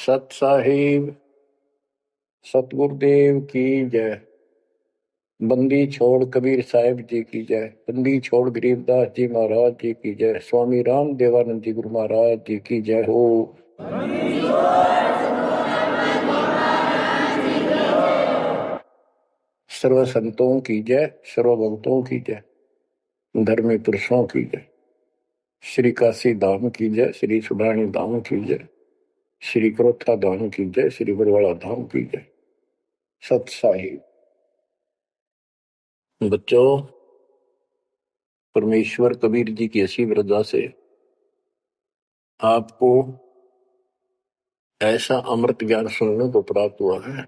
सत साहिब सतगुरुदेव की जय। बंदी छोड़ कबीर साहिब जी की जय। बंदी छोड़ गरीबदास जी महाराज जी की जय। स्वामी राम देवानंद जी गुरु महाराज जी की जय हो। सर्व संतों की जय, सर्व भक्तों की जय, धर्मी पुरुषों की जय। श्री काशी धाम की जय, श्री सुब्राणी धाम की जय, श्री क्रोथा धाम की जय, श्री बरवाड़ा धाम की जय। सत साहिब बच्चों, परमेश्वर कबीर जी की असीम रजा से आपको ऐसा अमृत ज्ञान सुनने को प्राप्त हुआ है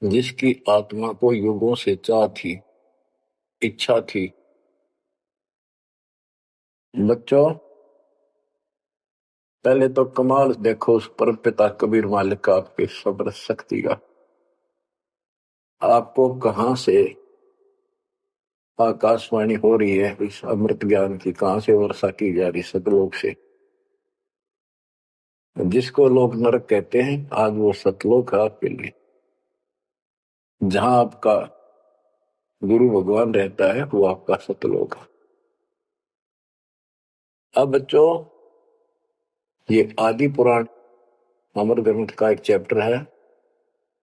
जिसकी आत्मा को युगों से चाह थी, इच्छा थी। बच्चों, पहले तो कमाल देखो उस परम पिता कबीर मालिक का आपके सब्र शक्ति का। आपको कहां से आकाशवाणी हो रही है इस अमृत ज्ञान की, कहां से वर्षा की जा रही सतलोक से। जिसको लोग नरक कहते हैं, आज वो सतलोक है आपके लिए। जहां आपका गुरु भगवान रहता है वो आपका सतलोक है। अब बच्चों, ये आदि पुराण अमर ग्रंथ का एक चैप्टर है,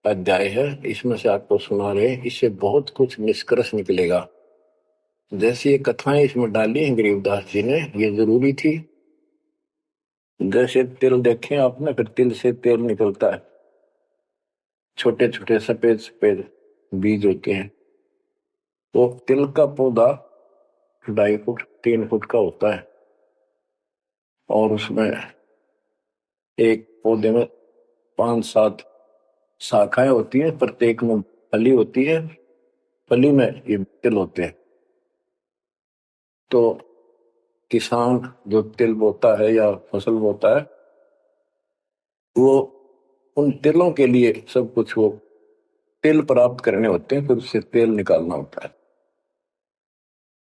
अध्याय है, इसमें से आपको सुना रहे, इससे बहुत कुछ निष्कर्ष निकलेगा। जैसे ये कथाएं इसमें डाली हैं गरीबदास जी ने, ये जरूरी थी। जैसे तिल देखे आपने, फिर तिल से तेल निकलता है, छोटे छोटे सफेद सफेद बीज होते हैं। तो तिल का पौधा 2.5 फुट 3 फुट का होता है और उसमें एक पौधे में 5-7 शाखाएं होती है, प्रत्येक में फली होती है, फली में ये तिल होते हैं। तो किसान जो तिल बोता है या फसल बोता है, वो उन तिलों के लिए सब कुछ, वो तिल प्राप्त करने होते हैं, फिर उससे तेल निकालना होता है।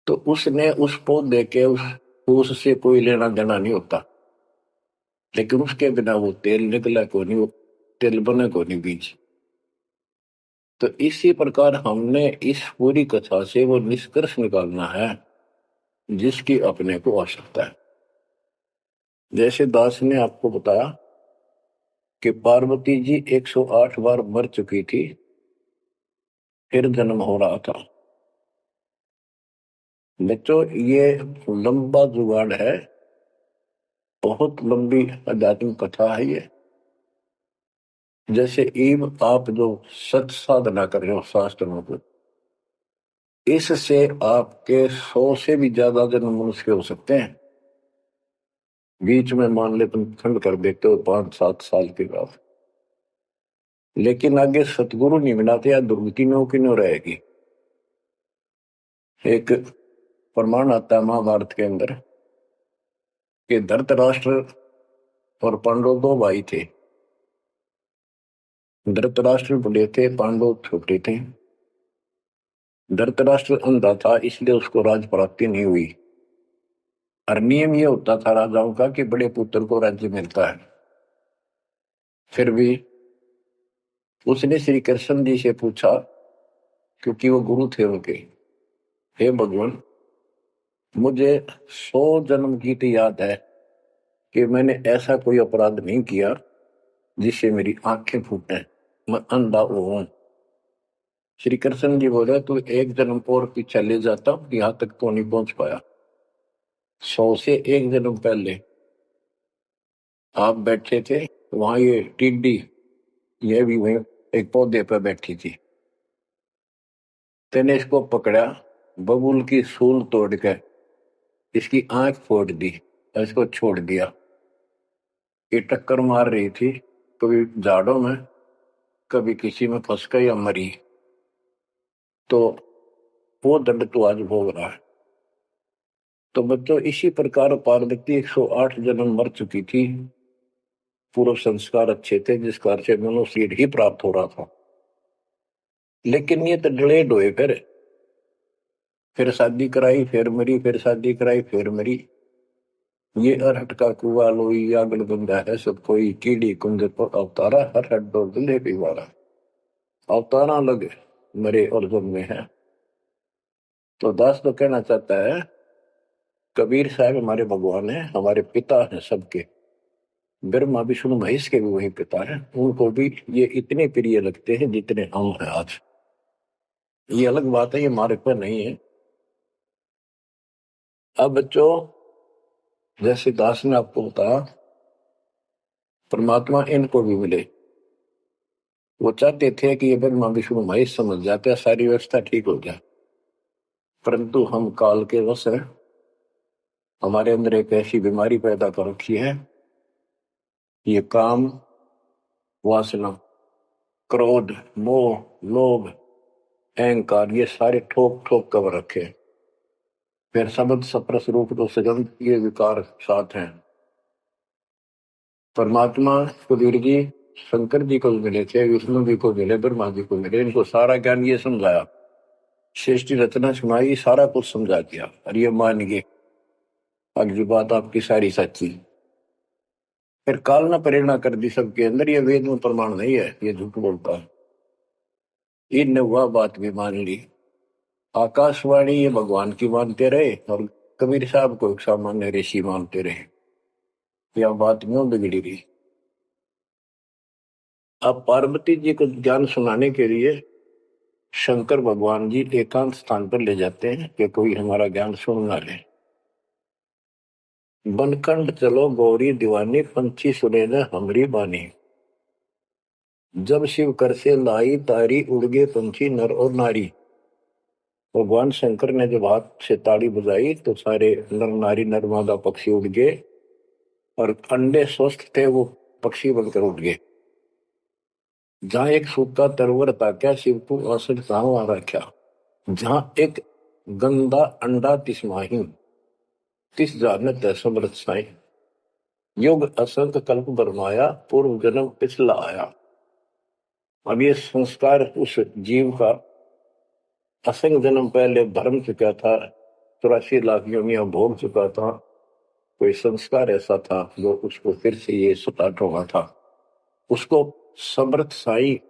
तो उसने उस पौधे के उससे कोई लेना देना नहीं होता, लेकिन उसके बिना वो तेल निकला को नहीं, वो तेल बने को नहीं बीज। तो इसी प्रकार हमने इस पूरी कथा से वो निष्कर्ष निकालना है जिसकी अपने को आवश्यकता है। जैसे दास ने आपको बताया कि पार्वती जी 108 बार मर चुकी थी, फिर जन्म हो रहा था। बच्चों, ये लंबा जुगाड़ है, बहुत लंबी आध्यात्मिक कथा है ये। जैसे ईब आप जो सत साधना कर रहे हो शास्त्रों को, इससे आपके 100 से भी ज्यादा जन्म मनुष्य हो सकते हैं। बीच में मान ले तुम खंड कर देते हो 5-7 साल के बाद, लेकिन आगे सतगुरु नहीं मिलाते या दुर्गति में किन्हों रहेगी। एक प्रमाण आता है महाभारत के अंदर कि धृतराष्ट्र और पांडव 2 भाई थे। धृतराष्ट्र बड़े थे, पांडव छोटे थे। धृतराष्ट्र अंधा था, इसलिए उसको राज प्राप्ति नहीं हुई। और नियम ये होता था राजाओं का कि बड़े पुत्र को राज्य मिलता है। फिर भी उसने श्री कृष्ण जी से पूछा, क्योंकि वो गुरु थे उनके, हे भगवान, मुझे 100 जन्म की तो याद है कि मैंने ऐसा कोई अपराध नहीं किया जिससे मेरी आंखें फूटे, मैं अंधा हूं। श्री कृष्ण जी बोले, तू एक जन्म और पीछे ले जाता, यहां तक तो नहीं पहुंच पाया। 100 से एक जन्म पहले आप बैठे थे, वहां ये टिड्डी, ये भी वहीं एक पौधे पर बैठी थी। तेने इसको पकड़ा, बबूल की सूल तोड़ के इसकी आंख फोड़ दी और इसको छोड़ दिया। ये टक्कर मार रही थी, कभी झाड़ों में, कभी किसी में फंस गई या मरी। तो वो दंड तो आज भोग रहा है। तो बच्चों, इसी प्रकार पार्वती 108 जन्म मर चुकी थी, पूर्व संस्कार अच्छे थे, जिस कारण से मनुष्य ही प्राप्त हो रहा था। लेकिन ये तो डिलेड हुए, फिर शादी कराई, फिर मरी, फिर शादी कराई, फिर मरी। ये अरहट का कुआ लोई आगल बंदा है सब कोई कीड़ी कुंज पर अवतारा हर हट डोल दिले पीवारा। अवतारा लगे मरे और जन्मे हैं। तो दास तो कहना चाहता है कबीर साहब हमारे भगवान है, हमारे पिता हैं सबके। ब्रह्मा विष्णु महेश के भी वही पिता है, उनको भी ये इतने प्रिय लगते हैं जितने हम हैं आज। ये अलग बात है, ये हमारे पर नहीं है। अब बच्चों, जैसे दास ने आपको बताया परमात्मा इनको भी मिले। वो चाहते थे कि ये ब्रह्मा विष्णु महेश समझ जाते, सारी व्यवस्था ठीक हो जाए, परंतु हम काल के वश हैं। हमारे अंदर एक ऐसी बीमारी पैदा कर रखी है, ये काम, वासना, क्रोध, मोह, लोभ, अहंकार, ये सारे ठोक ठोक कर रखे। फिर शब्द सप्रस रूप तो सगंध, ये विकार साथ हैं। परमात्मा कबीर जी शंकर जी को मिले थे, विष्णु जी को मिले, ब्रह्मा जी को मिले, इनको सारा ज्ञान ये समझाया, सृष्टि रचना सुनाई, सारा कुछ समझा दिया और ये मान गए अगली बात आपकी सारी सच्ची। फिर काल ने प्रेरणा कर दी सबके अंदर, ये वेद में प्रमाण नहीं है, ये झूठ बोलता है। इनने वह बात भी मान ली। आकाशवाणी ये भगवान की मानते रहे और कबीर साहब को एक सामान्य ऋषि मानते रहे। यह बात क्यों बिगड़ी रही। अब पार्वती जी को ज्ञान सुनाने के लिए शंकर भगवान जी एकांत स्थान पर ले जाते हैं कि कोई हमारा ज्ञान सुन ना ले। बनखंड चलो गौरी दीवानी, पंछी सुने न हमरी बानी। जब शिव कर से लाई तारी, उड़ गए पंछी नर और नारी। भगवान शंकर ने जब हाथ से ताड़ी बजाई तो सारे नर नारी नरमादा पक्षी उड़ गए और अंडे स्वस्थ थे वो पक्षी बनकर उड़ गए। जहां एक सूखा तरवर था क्या शिव को असर वहां रखा। जहां एक गंदा अंडा तिस्माही, तिस जानत समृत साई। युग असंख्य कल्प बरमाया, पूर्व जन्म पिछला आया। अब ये संस्कार उस जीव का असंख्य जन्म पहले भरम चुका था, 84 लाख योनियां भोग चुका था। कोई संस्कार ऐसा था जो उसको फिर से ये स्टार्ट हुआ था। उसको समर्थ साई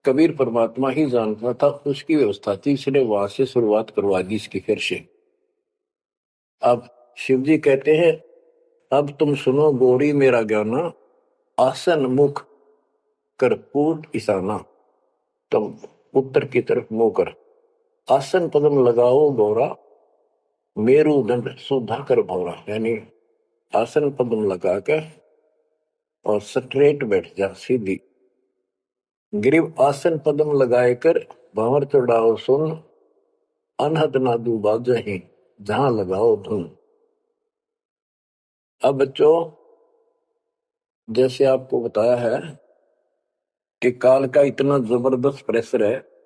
कबीर परमात्मा ही जानता था, उसकी व्यवस्था थी, इसने वहां से शुरुआत करवा दी इसकी फिर से। अब शिव जी कहते हैं अब तुम सुनो गौरी मेरा ज्ञाना, आसन मुख कर्पूर ईशाना। तुम उत्तर की तरफ मुंह कर, आसन पदम लगाओ गौरा, मेरुदंड सुधा कर भौरा। यानी आसन पदम लगा कर और स्ट्रेट बैठ जा सीधी। ग्रीव आसन पदम लगाए कर भंवर चढ़ाओ सुन, अनहद नादू बाजही जहां लगाओ धुन। अब बच्चों, जैसे आपको बताया है कि काल का इतना जबरदस्त प्रेशर है,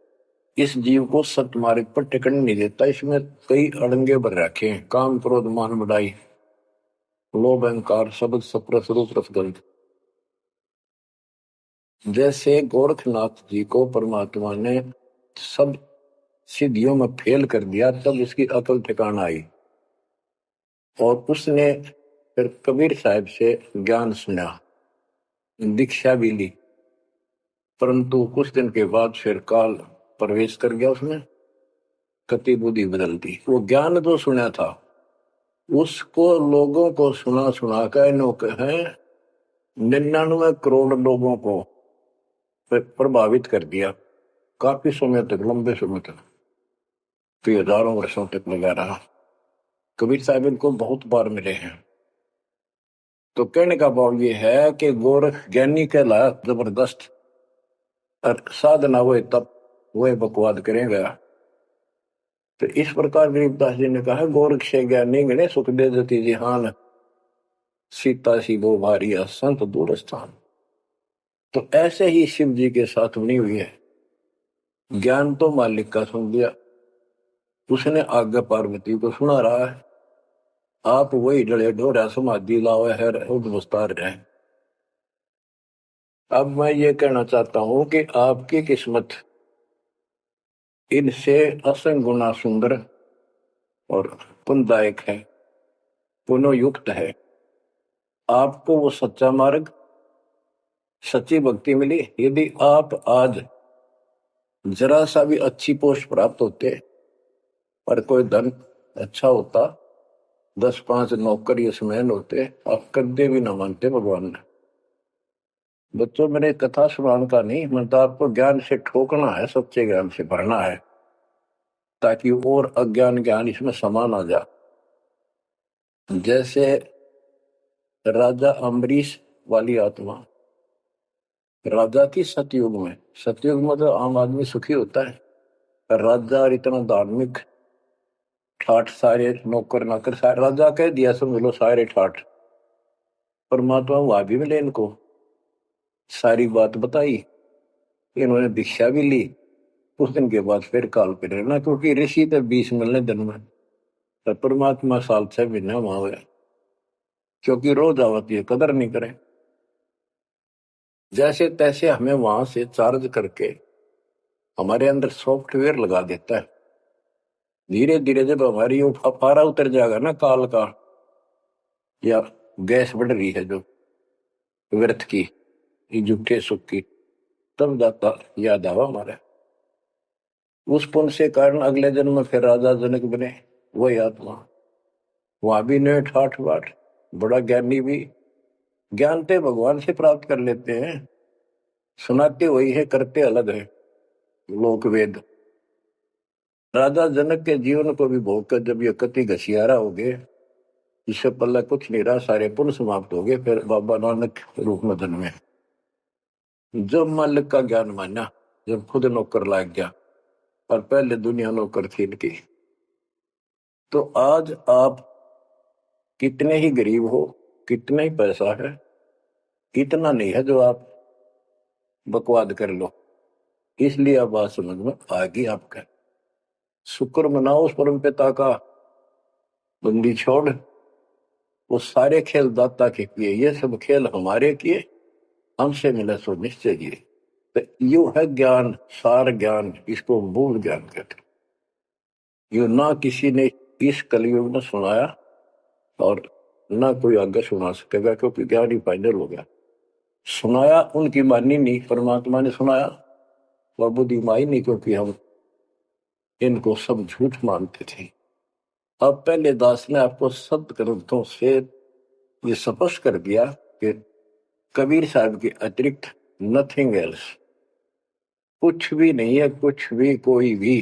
इस जीव को सत्य मार्ग पर टिकने नहीं देता। इसमें कई अड़ंगे भर रखे हैं, काम क्रोध मान बढ़ाई, लोभ अहंकार शब्द सप्रस रूप रसगंध। जैसे गोरखनाथ जी को परमात्मा ने सब सिद्धियों में फेल कर दिया, तब उसकी अकल ठिकाना आई और उसने फिर कबीर साहब से ज्ञान सुना, दीक्षा भी ली। परंतु कुछ दिन के बाद फिर काल प्रवेश कर गया उसमें, कति बुद्धि बदल दी। वो ज्ञान जो सुना था उसको लोगों को सुना सुना कर 99 करोड़ लोगों को प्रभावित कर दिया। काफी समय तक, लंबे समय तक, तो हजारों वर्षों तक लगा रहा। कबीर साहब इनको बहुत बार मिले हैं। तो कहने का भाव ये है कि गोरख ज्ञानी कहलाया जबरदस्त, और साधना हुए तब वह बकवाद करेगा। तो इस प्रकार गरीबदास जी ने कहा गोरख से ज्ञानी गणे सुख दे जति जिहान, सीता सी वो भारी संत दूर स्थान। तो ऐसे ही शिव जी के साथ बनी हुई है। ज्ञान तो मालिक का सुन लिया, उसने आज्ञा पार्वती को सुना रहा है। आप वही डले ढोरा समाधि लावे है मुस्तार रहे। अब मैं ये कहना चाहता हूं कि आपकी किस्मत इनसे असंग गुना सुंदर और पुण्यदायक है। पुनः युक्त है। आपको वो सच्चा मार्ग, सच्ची भक्ति मिली। यदि आप आज जरा सा भी अच्छी पोस्ट प्राप्त होते और कोई धन अच्छा होता, 10-5 नौकर यशमैन होते, आप कदे भी ना मानते भगवान ने। बच्चों, मेरे कथा सुनाने का नहीं, मतलब आपको ज्ञान से ठोकना है, सच्चे ज्ञान से भरना है, ताकि और अज्ञान ज्ञान इसमें समा ना जा। जैसे राजा अम्बरीश वाली आत्मा, राजा की सतयुग में, सतयुग में तो आम आदमी सुखी होता है, राजा और इतना धार्मिक, ठाठ सारे नौकर नाकर सारे, राजा कह दिया समझ लो सारे ठाठ। परमात्मा वहां भी मिले इनको, सारी बात बताई, इन्होंने दीक्षा भी ली। कुछ दिन के बाद फिर काल पे रहना, क्योंकि ऋषि तो 20 मिलने दिन में, तो परमात्मा साल 6 महीने वहां हुए, क्योंकि रोज आवती है, कदर नहीं करें। जैसे तैसे हमें वहां से चार्ज करके हमारे अंदर सॉफ्टवेयर लगा देता है। धीरे धीरे जब हमारी वो फफारा उतर जाएगा ना काल का, या गैस बढ़ रही है जो व्यर्थ की, झूठे सुख की, तब जाता याद आवा हमारे। उस पुण्य से कारण अगले जन्म में फिर राजा जनक बने वही आत्मा। वहां भी ने ठाठ बाट, बड़ा ज्ञानी भी, ज्ञानते भगवान से प्राप्त कर लेते हैं, सुनाते वही है, करते अलग है, लोक वेद। राजा जनक के जीवन को भी भोग कर जब ये कति घसियारा हो गए, इससे पल्ला कुछ नहीं रहा, सारे पुण्य समाप्त हो गए, फिर बाबा नानक रूप में जन्मे। जब मालिक का ज्ञान माना, जब खुद नौकर लाग गया, और पहले दुनिया नौकर थी इनकी। तो आज आप कितने ही गरीब हो, कितना ही पैसा है, इतना नहीं है जो आप बकवाद कर लो। इसलिए अब बात समझ में आ गई आपका। शुक्र मनाओ उस परम पिता का, बंदी छोड़। वो सारे खेल दाता के किए, ये सब खेल हमारे किए, हमसे मिला सो निश्चय किए। तो यू है ज्ञान, सार ज्ञान, इसको मूल ज्ञान कहते। यू ना किसी ने इस कलयुग में सुनाया, और ना कोई आगे सुना सकेगा, क्योंकि ज्ञान ही फाइनल हो गया। सुनाया उनकी मानी नहीं, परमात्मा ने सुनाया, और बुद्धि माई नहीं, क्योंकि हम इनको सब झूठ मानते थे। अब पहले दास ने आपको सद ग्रंथों से ये स्पष्ट कर दिया कि कबीर साहब के अतिरिक्त नथिंग एल्स, कुछ भी नहीं है, कुछ भी कोई भी।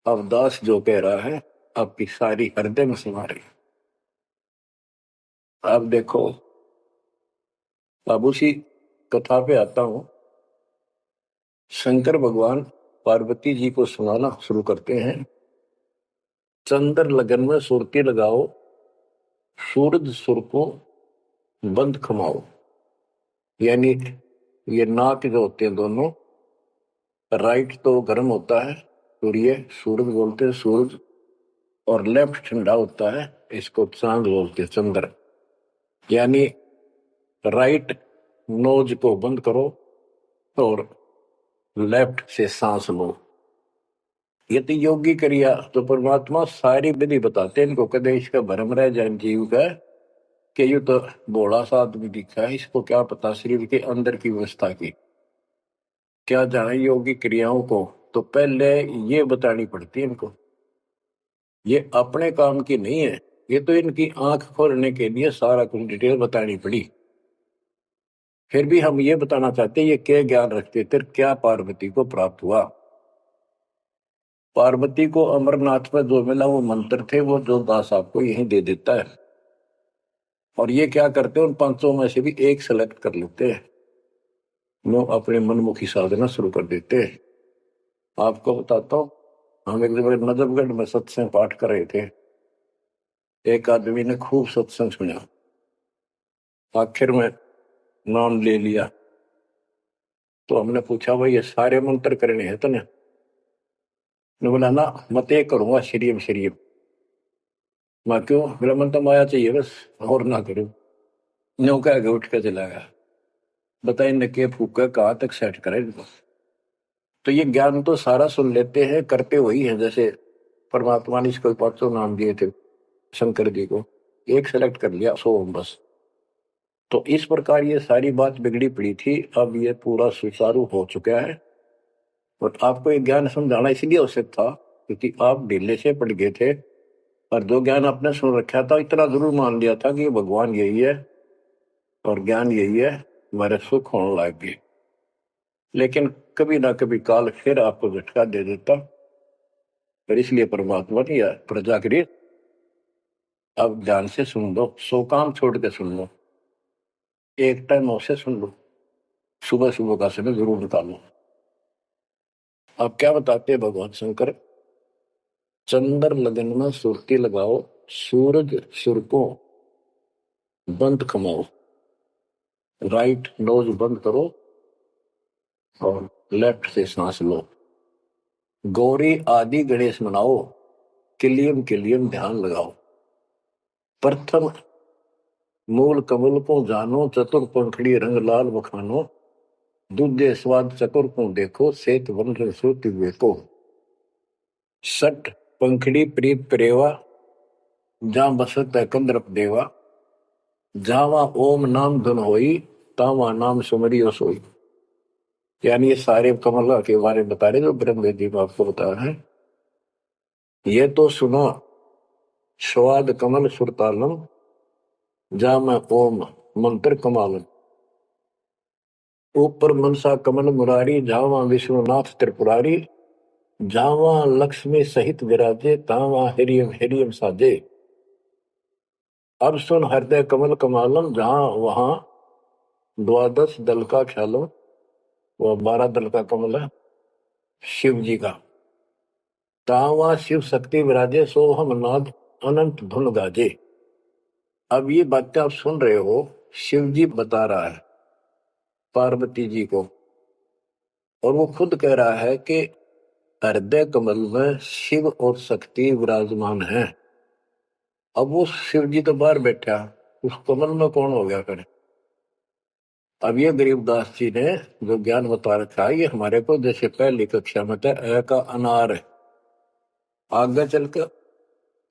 अब दास जो कह रहा है आपकी सारी हृदय में समा रही। अब देखो, अब उसी कथा पे आता हूं। शंकर भगवान पार्वती जी को सुनाना शुरू करते हैं। चंद्र लगन में सुरती लगाओ, सूरज सुर को बंद खमाओ। यानी ये नाक जो होते हैं दोनों, राइट तो गर्म होता है, सूर्य, सूरज बोलते हैं सूरज, और लेफ्ट ठंडा होता है, इसको चांद बोलते हैं चंद्र। यानी राइट नोज को बंद करो और लेफ्ट से सांस लो। यदि योगी क्रिया, तो परमात्मा सारी विधि बताते हैं इनको, कदे इसका भरम रह जाए जीव का कि यू तो भोला सा आदमी दिखा है, इसको क्या पता शरीर के अंदर की व्यवस्था की, क्या जाने योगी क्रियाओं को। तो पहले ये बतानी पड़ती है इनको, ये अपने काम की नहीं है, ये तो इनकी आंख खोलने के लिए सारा कुछ डिटेल बतानी पड़ी। फिर भी हम ये बताना चाहते हैं ये क्या ज्ञान रखते थे, क्या पार्वती को प्राप्त हुआ। पार्वती को अमरनाथ में जो मिला वो मंत्र थे, वो जो दास आपको यही दे देता है। और ये क्या करते हैं, उन 500 में से भी एक सेलेक्ट कर लेते हैं, वो अपने मनमुखी साधना शुरू कर देते हैं। आपको बताता हूँ, हम एक जगह नजफगढ़ में सत्संग पाठ कर रहे थे। एक आदमी ने खूब सत्संग सुना, आखिर में नाम ले लिया। तो हमने पूछा भाई ये सारे मंत्र करने हैं तो ने बोला ना, मत एक करूंगा श्रीम श्रीम। मैं क्यों, मेरा मन तो माया चाहिए बस, और ना करूं। न्यू कह के उठ के चला गया। बताइए न के फूका कहाँ तक सेट करे इनको। तो ये ज्ञान तो सारा सुन लेते हैं, करते वही है। जैसे परमात्मा ने इसको 500 नाम दिए थे शंकर जी को, एक सेलेक्ट कर लिया, सोम बस। तो इस प्रकार ये सारी बात बिगड़ी पड़ी थी, अब ये पूरा सुचारू हो चुका है। और आपको ये ज्ञान समझाना इसलिए आवश्यक था क्योंकि आप ढीले से पड़ गए थे, और जो ज्ञान आपने सुन रखा था इतना जरूर मान लिया था कि भगवान यही है और ज्ञान यही है, हमारे सुख होने लग गए। लेकिन कभी ना कभी काल फिर आपको झटका दे देता, और इसलिए परमात्मा ने यह प्रजा करी, अब ध्यान से सुन लो, 100 काम छोड़ के सुन लो, एक टाइम से सुन लो, सुबह सुबह का समय जरूर निकालो। अब क्या बताते हैं भगवान शंकर, चंद्र लगन में सुर्ती लगाओ, सूरज सुर को बंद कमाओ, राइट नोज बंद करो और लेफ्ट से सांस लो, गौरी आदि गणेश मनाओ, किलियम किलियम ध्यान लगाओ, प्रथम मूल कमल को जानो, चतुर पंखड़ी रंग लाल बखानो, दूजे स्वाद चतुर को देखो, सेत वन रसोति वेको, सट पंखड़ी प्रीत प्रेवा, जहां बसत है कंद्रप देवा, जावा ओम नाम धुन होई, तावा नाम सुमरियो सोई। यानी ये सारे कमल के बारे में बता रहे जो ब्रह्म वेदी में आपको बताया है। ये तो सुनो, स्वाद कमल सुरतालम, जा मैं ओम मंत्र कमालम, ऊपर मनसा कमल मुरारी, जावा विष्णुनाथ त्रिपुरारी, जावा लक्ष्मी सहित विराजे, तावा हिरियम हिरियम साजे। अब सुन हृदय कमल कमालम, जहां वहां 12 दल का ख्यालम, वो 12 दल का कमल है शिव जी का, तावा शिव शक्ति विराजे, सोहम नाद अनंत धुन गाजे। अब ये बातें आप सुन रहे हो, शिव जी बता रहा है पार्वती जी को, और वो खुद कह रहा है कि हृदय कमल में शिव और शक्ति विराजमान है। अब वो शिव जी तो बाहर बैठा, उस कमल में कौन हो गया फिर? अब ये गरीबदास जी ने जो ज्ञान बता रखा है, ये हमारे को जैसे पहली कक्षा में था ए का अनार है, आगे चलकर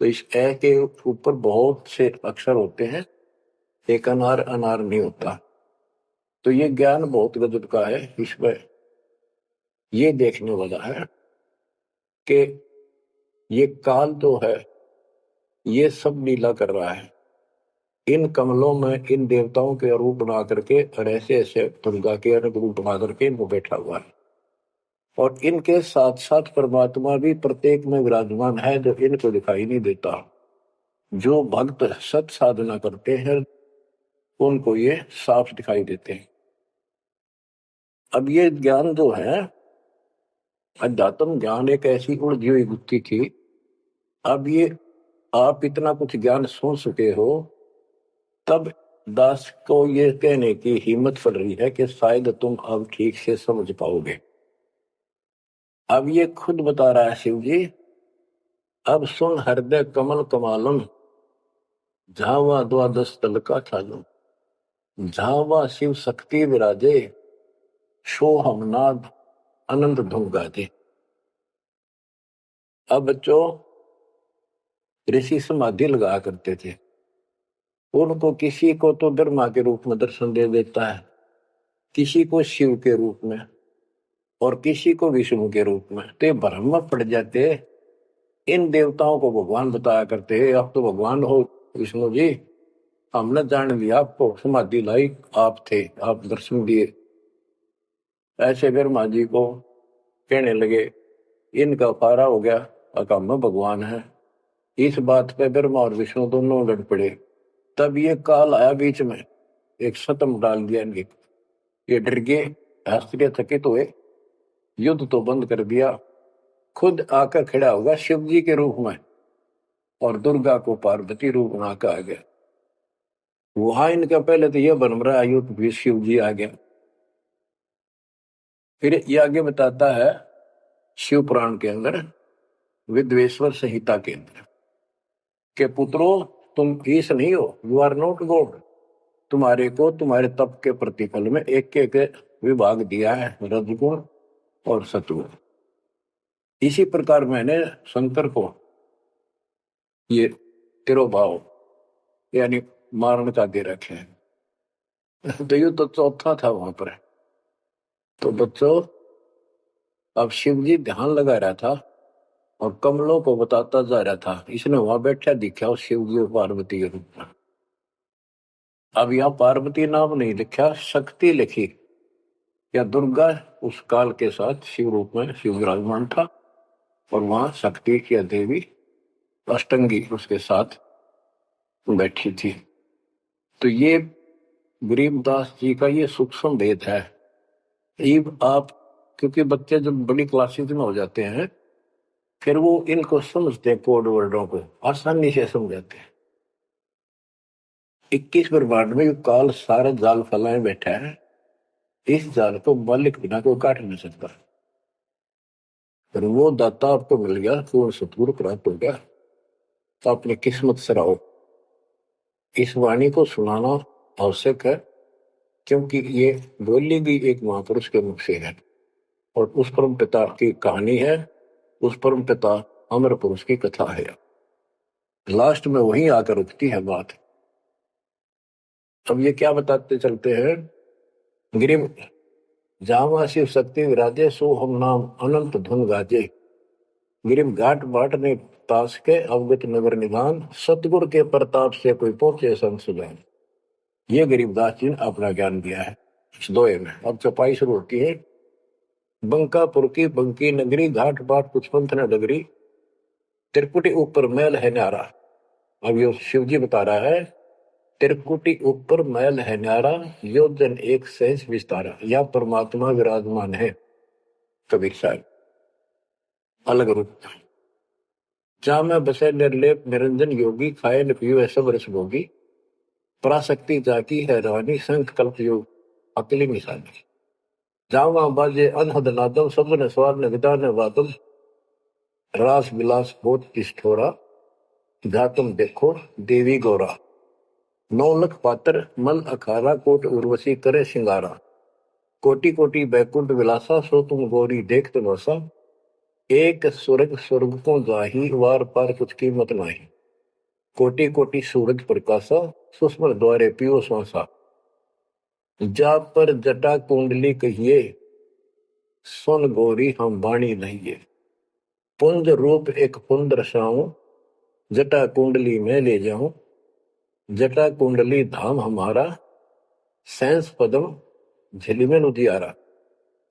तो इस ए के ऊपर बहुत से अक्षर होते हैं, एक अनार अनार नहीं होता। तो ये ज्ञान बहुत गजब का है। इसमें ये देखने वाला है कि ये काल जो है ये सब लीला कर रहा है, इन कमलों में इन देवताओं के रूप बना करके और ऐसे ऐसे दुर्गा के रूप बना करके इनको बैठा हुआ है, और इनके साथ साथ परमात्मा भी प्रत्येक में विराजमान है जो इनको दिखाई नहीं देता। जो भक्त सत साधना करते हैं उनको ये साफ दिखाई देते हैं। अब ये ज्ञान जो है, अध्यात्म ज्ञान एक ऐसी उलझी हुई गुत्थी थी। अब ये आप इतना कुछ ज्ञान सुन चुके हो, तब दास को ये कहने की हिम्मत पड़ रही है कि शायद तुम अब ठीक से समझ पाओगे। अब ये खुद बता रहा है शिव जी, अब सुन हृदय कमल कमालम, झावा 12 दल का ठालम, झावा शिव शक्ति विराजे, सोहम नाद अनंत धुन गाजे। अब बच्चों, ऋषि समाधि लगा करते थे, उनको किसी को तो ब्रह्मा के रूप में दर्शन दे देता है, किसी को शिव के रूप में, और किसी को विष्णु के रूप में। तो ये भ्रम में पड़ जाते, इन देवताओं को भगवान बताया करते हैं, आप तो भगवान हो विष्णु जी, हमने जान लिया आपको, समाधि लाई आप थे, आप दर्शन दिए। ऐसे ब्रह्मा जी को कहने लगे, इनका पारा हो गया, अकाम भगवान है। इस बात पे ब्रह्मा और विष्णु दोनों लड़ पड़े। तब ये काल आया बीच में, एक सतम डाल दिया इनके, ये डर गए, आश्चर्यचकित हुए, युद्ध तो बंद कर दिया, खुद आकर खड़ा होगा शिव जी के रूप में, और दुर्गा को पार्वती रूप बना कर आ गया। वहां इनका पहले तो यह बन रहा है, युद्ध भी शिव जी आ गया। फिर ये आगे बताता है शिव पुराण के अंदर, विद्वेश्वर संहिता के अंदर, के पुत्रों तुम ईश नहीं हो, यू आर नॉट गॉड। तुम्हारे को तुम्हारे तप के प्रतिफल में एक एक विभाग दिया है, रजगुण और सतगुण। इसी प्रकार मैंने शंकर को ये तिरोभाव यानी मारण का दे रखे हैं। तो ये तो चौथा था वहां पर। तो बच्चों, अब शिव जी ध्यान लगा रहा था और कमलों को बताता जा रहा था। इसने वहां बैठा दिखा उस शिव जी और पार्वती के रूप में। अब यहाँ पार्वती नाम नहीं लिखा, शक्ति लिखी, या दुर्गा उस काल के साथ शिव रूप में शिव विराजमान था, और वहां शक्ति की देवी अष्टंगी उसके साथ बैठी थी। तो ये गरीबदास जी का ये सूक्ष्म भेद है। आप, क्योंकि बच्चे जब बड़ी क्लासेस में हो जाते हैं फिर वो इनको समझते हैं, कोड वर्डों को आसानी से समझाते हैं। 21 ब्रह्मांड में काल सारा जाल फैलाए बैठा है, इस जाल को मालिक बिना कोई काट नहीं सकता। फिर वो दाता आपको मिल गया, पूर्ण सतगुरु प्राप्त हो गया, तो अपनी किस्मत से रहो। इस वाणी को सुनाना आवश्यक है, क्योंकि ये बोली गई एक महापुरुष के मुख से है, और उस परम पिता की कहानी है, उस परम पिता अमर पुरुष की कथा है। लास्ट में वहीं आकर रुकती है बात। अब ये क्या बताते चलते हैं, गिरिम जावा शिव शक्ति विराजे, सो हम नाम अनंत धुन गाजे। गिरिम घाट बाट ने तास के अवगत नगर निधान, सतगुर के प्रताप से कोई पहुंचे संसुजान। ये गरीबदास जी ने अपना ज्ञान दिया है इस दोहे में। अब चौपाई शुरू होती है। बंकापुर की बंकी नगरी, घाट बाट कुछ पंथ न डगरी, त्रिकुटी ऊपर महल है न्यारा। अब ये शिव जी बता रहा है, त्रिकुटी ऊपर महल है न्यारा, योजन एक सहज विस्तारा। यह परमात्मा विराजमान है। कबीर साहब अलग रूप। जहां में बसे निर्लेप निरंजन योगी, खाए न पियो सब रस भोगी, पराशक्ति जाकी है रानी, संख कल्प योग अकली निशानी। जहां वहां बाजे अनहद नादम, सब न स्वार न विदा न वादम, रास विलास बहुत ठिठोरा, जा तुम देखो देवी गौरा। 9 लख पात्र मल अखारा, कोट उर्वशी करे सिंगारा, कोटि कोटि बैकुंठ विलासा, सो तुम गौरी देख तमाशा। एक स्वर्ग स्वर्ग को जाही, वार पार कुछ कीमत नाही, कोटि कोटि सूरज प्रकाशा, सुस्मर द्वारे पियो श्वासा। जा पर जटा कुंडली कहिए, सुन गौरी हम बाणी नहिए। पुंज रूप एक पुंज रसाऊं, जटा कुंडली में ले जाऊं, जटा कुंडली धाम हमारा, सैंस पदम झिलिमिन उजियारा।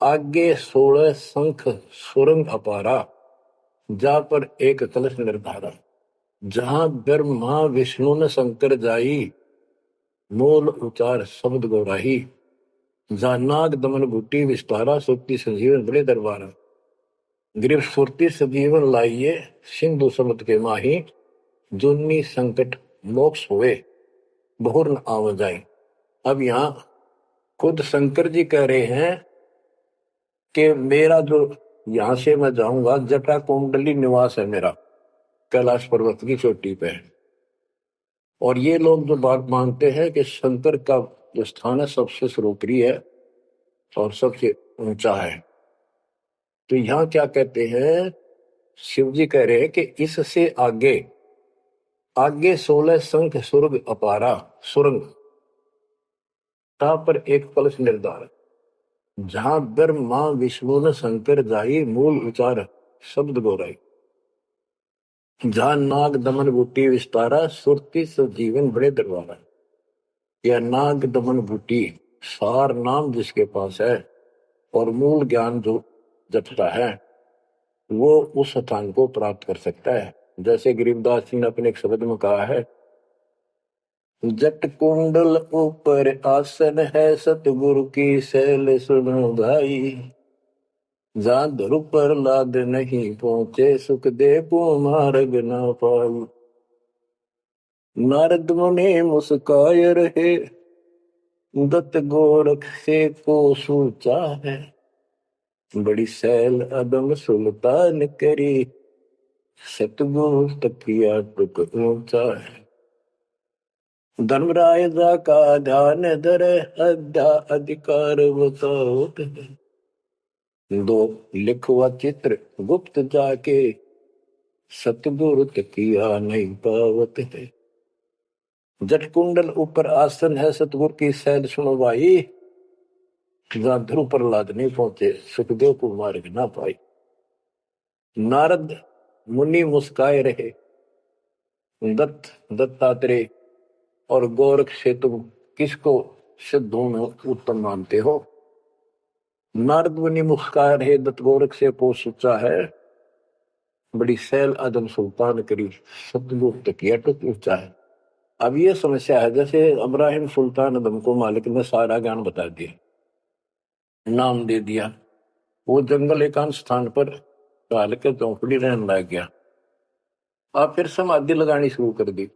आगे 16 शंख सुरंग अपारा, जा पर एक कलश निर्धारा। जहां ब्रह्मा विष्णु न शंकर जाई, मूल उचार शब्द गौराही। जहां नाग दमन बूटी विस्तारा, सुक्ति संजीवन बड़े दरबारा। गिरफ सुरती सजीवन लाइए, सिंधु समुद्र के माही, जुन्नी संकट मोक्ष हुए, बहुर न आव जाए। अब यहाँ खुद शंकर जी कह रहे हैं कि मेरा जो यहां से मैं जाऊंगा, जटा कुंडली निवास है मेरा, कैलाश पर्वत की चोटी पे। और ये लोग जो बात मानते हैं कि शंकर का जो स्थान है सबसे सर्वोपरि है और सबसे ऊंचा है, तो यहाँ क्या कहते हैं, शिव जी कह रहे हैं कि इससे आगे आगे 16 शंख सुरग अपारा, सुरंग पर एक कलश निर्धार। जहां ब्रह्मा विष्णु न शंकर जाई, मूल उचार शब्द गौराई। जहां नाग दमन बूटी विस्तारा, सुरती सजीवन बड़े दरबारा। यह नाग दमन बूटी सार नाम जिसके पास है और मूल ज्ञान जो जपता है, वो उस स्थान को प्राप्त कर सकता है। जैसे गरीबदास जी ने अपने एक शब्द में कहा है, जट कुंडल ऊपर आसन है, सतगुरु की शैल सुनो भाई। जहां ध्रुव पर लाद नहीं पहुंचे, सुख दे को मार्ग ना पाई। नारद मुनि मुस्काय रहे, दत्त गोरख से को सोचा है। बड़ी सैल अदम सुल्तान करी, सतगुरु तकिया टुक ऊंचा है। धर्मराय जा का ध्यान धरे, अध्या अधिकार बताओ। दो लिखवा चित्र गुप्त जाके, सतगुरु तकिया नहीं पावत है। जट कुंडल ऊपर आसन है सतगुरु की सैद सुनो भाई, जहां ध्रुव प्रहलाद नहीं पहुंचे सुखदेव को मार्ग ना पाई। नारद मुनि मुस्काए रहे, दत्तात्रेय और गोरख से तुम किसको सिद्धों में उत्तम मानते हो। नारद मुनि मुस्काए रहे, दत्त गोरख से पोष ऊंचा है, बड़ी सैल आदम सुल्तान करी सतगुरु तकिया टुक ऊंचा है। अब ये समस्या है, जैसे इब्राहिम सुल्तान आदम को मालिक ने सारा ज्ञान बता दिया, नाम दे दिया, वो जंगल एकांत स्थान पर डाल के चौपड़ी रहने लग गया। अब फिर समाधि लगानी शुरू कर दी,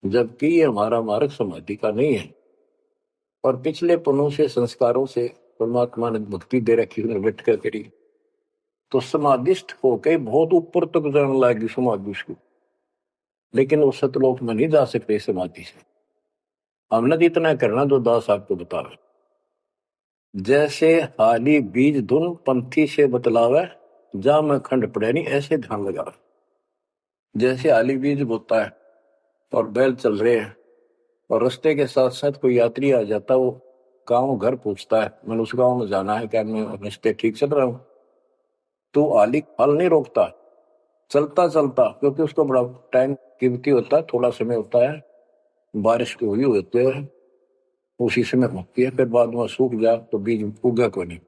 जबकि ये हमारा मार्ग समाधि का नहीं है, और पिछले पनों से संस्कारों से परमात्मा ने भक्ति दे रखी, उन्हें बैठ कर करी, तो समाधिस्थ होके बहुत ऊपर तक जाने लगी समाधि उसको, लेकिन वो सतलोक में नहीं जा सकते समाधि से। हमने तो इतना करना जो दास आपको बतावे, जैसे हाली बीज धुन पंथी से बतलावे, जा में खंड पड़े नहीं ऐसे ध्यान लगा। जैसे हाली बीज बोता है और बैल चल रहे हैं, और रास्ते के साथ साथ कोई यात्री आ जाता, वो गांव घर पूछता है मैंने उस गांव में जाना है, क्या मैं रास्ते ठीक चल रहा हूं, तो हाली फल नहीं रोकता, चलता चलता, क्योंकि उसको बड़ा टाइम कीमती होता है, थोड़ा समय होता है, बारिश की हुई होती है उसी समय होती है, फिर बाद में सूख जा तो बीज उगा को नहीं,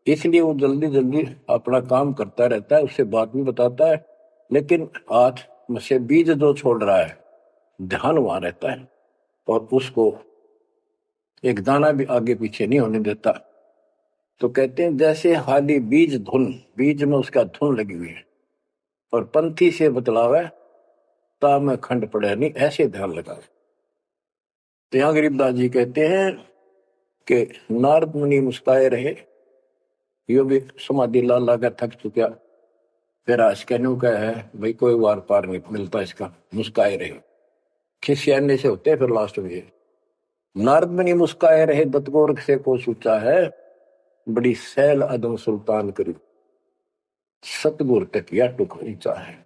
इसलिए वो जल्दी जल्दी अपना काम करता रहता है, उससे बात भी बताता है, लेकिन हाथ में से बीज जो छोड़ रहा है ध्यान वहां रहता है, और उसको एक दाना भी आगे पीछे नहीं होने देता। तो कहते हैं जैसे हाली बीज धुन, बीज में उसका धुन लगी हुई है, और पंथी से बतलावे, ता में खंड पड़े नहीं ऐसे ध्यान लगा। तो यहाँ गरीबदास जी कहते हैं कि नारद मुनि मुस्काए रहे, यो भी समाधि ला लाकर थक चुका, फिर आज कहने का है भाई कोई वार पार नहीं मिलता इसका, मुस्काए रहे, खिसियाने से होते हैं फिर लास्ट में। नारद मुनि मुस्काए रहे, दत्त गोरख से को सूचा है, बड़ी सैल अदम सुल्तान करी सतगुरु तकिया टुक ऊंचा है।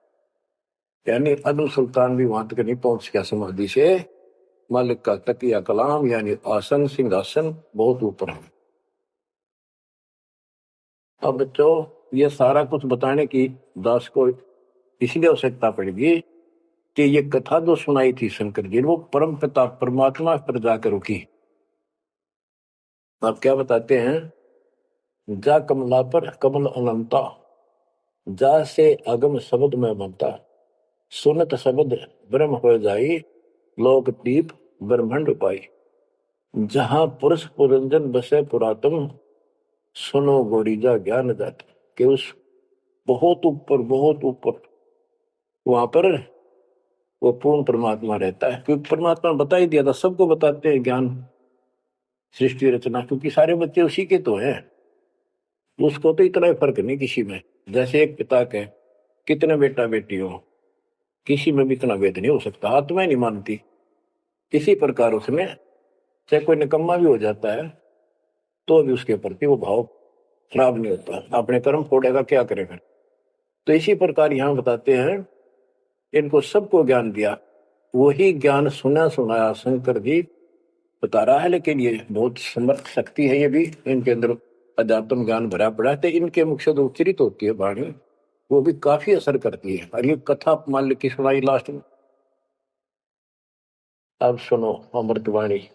यानी अदम सुल्तान भी वहां तक नहीं पहुंच गया समाधि से, मालिक का तकिया कलाम यानी आसन सिंहासन बहुत ऊपर है। अब बच्चों ये सारा कुछ बताने की दास को इसलिए आवश्यकता पड़ेगी कि ये कथा जो सुनाई थी शंकर जी, वो परम पिता परमात्मा पर जाकर रुकी। आप क्या बताते हैं, जा कमला पर कमल अनंता, जा से अगम शब्द में बनता, सुनत शब्द ब्रह्म हो जाई, लोक दीप ब्रह्मंड पाई, जहां पुरुष पुरंजन बसे पुरातन, सुनो गोरीजा ज्ञान जात। कि उस बहुत ऊपर वहां पर वो पूर्ण परमात्मा रहता है, क्योंकि परमात्मा ने बता ही दिया था, सबको बताते हैं ज्ञान सृष्टि रचना, क्योंकि सारे बच्चे उसी के तो हैं, उसको तो इतना फर्क नहीं किसी में। जैसे एक पिता के कितने बेटा बेटी हो, किसी में भी इतना भेद नहीं हो सकता, आत्मा नहीं मानती। इसी प्रकार उसमें चाहे कोई निकम्मा भी हो जाता है तो भी उसके प्रति वो भाव खराब नहीं होता, अपने कर्म फोड़ेगा क्या करेगा। तो इसी प्रकार यहाँ बताते हैं, इनको सबको ज्ञान दिया, वही ज्ञान सुना सुनाया शंकर जी बता रहा है, लेकिन ये बहुत समर्थ शक्ति है, ये भी इनके अंदर अध्यात्म ज्ञान भरा पड़ा है, तो इनके मुख से जो उच्चरित होती है वाणी वो भी काफी असर करती है। और ये कथा मान ली की सुनाई लास्ट में, अब सुनो अमृतवाणी।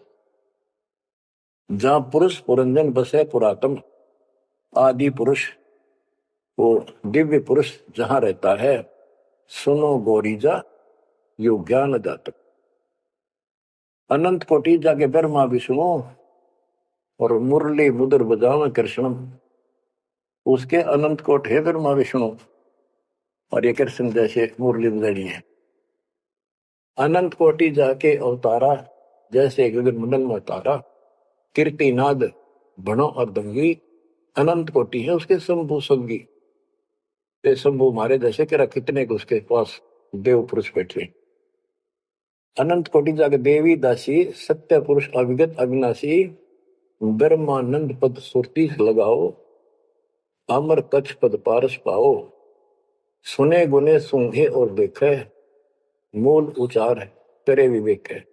जहां पुरुष पुरंजन बसे पुरातन, आदि पुरुष वो दिव्य पुरुष जहां रहता है, सुनो गोरीजा यो ज्ञान जातक, अनंत कोटि जाके ब्रह्मा विष्णु और मुरली मुद्र बजाव कृष्णम, उसके अनंत कोट है ब्रह्मा विष्णु, और ये कृष्ण जैसे मुरली बजानी है। अनंत कोटि जाके अवतारा, जैसे गगन मंडल में तारा, कीर्तिनाद भणो और दंगी, अनंत कोटि है उसके शंभु संगी, शंभु मारे जैसे कि कितने को उसके पास देव पुरुष बैठे। अनंत कोटि जाके देवी दासी, सत्य पुरुष अविगत अविनाशी, ब्रह्मानंद पद सुरती लगाओ, अमर कच्छ पद पारस पाओ, सुने गुने सूंघे और देखे, मूल उचार तेरे विवेक है।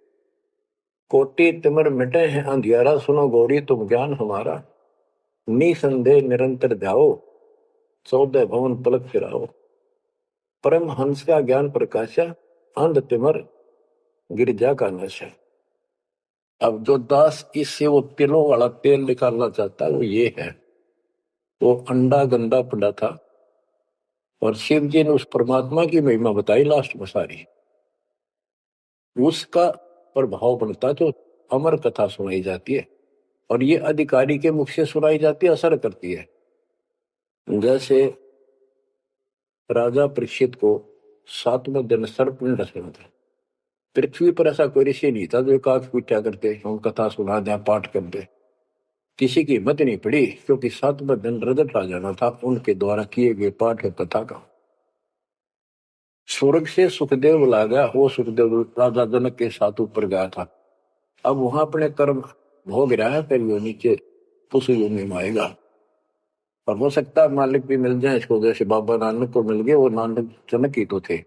कोटि तिमिर मिटे हैं अंधियारा, सुनो गौरी तुम ज्ञान हमारा। निसंदेह निरंतर जाओ, 14 भवन पलक फिराओ। परम हंस का ज्ञान प्रकाशा, अंध तिमर गिरजा का नशा। अब जो दास इससे वो तिलों वाला तेल निकालना चाहता है वो ये है। वो अंडा गंदा पड़ा था और शिव जी ने उस परमात्मा की महिमा बताई लास्ट में सारी। उसका प्रभाव बनता जो अमर कथा सुनाई जाती है और ये अधिकारी के मुख से सुनाई जाती है, असर करती है। जैसे राजा परीक्षित को 7वें दिन सर्पपिंड रचना था। पृथ्वी पर ऐसा कोई ऋषि नहीं था जो एकाक पूछा करते हम कथा सुना दें पाठ कर दे। किसी की हिम्मत नहीं पड़ी क्योंकि 7वें दिन रजत राजा था उनके द्वारा किए गए पाठ और कथा का। स्वर्ग से सुखदेव बुला गया, वो सुखदेव राजा जनक के साथ ऊपर गया था। अब वहां अपने कर्म भोग रहा है, फिर वो नीचे उस योनि में आएगा। और हो सकता है मालिक भी मिल जाए इसको, जैसे बाबा नानक को मिल गए, वो नानक जनक ही तो थे।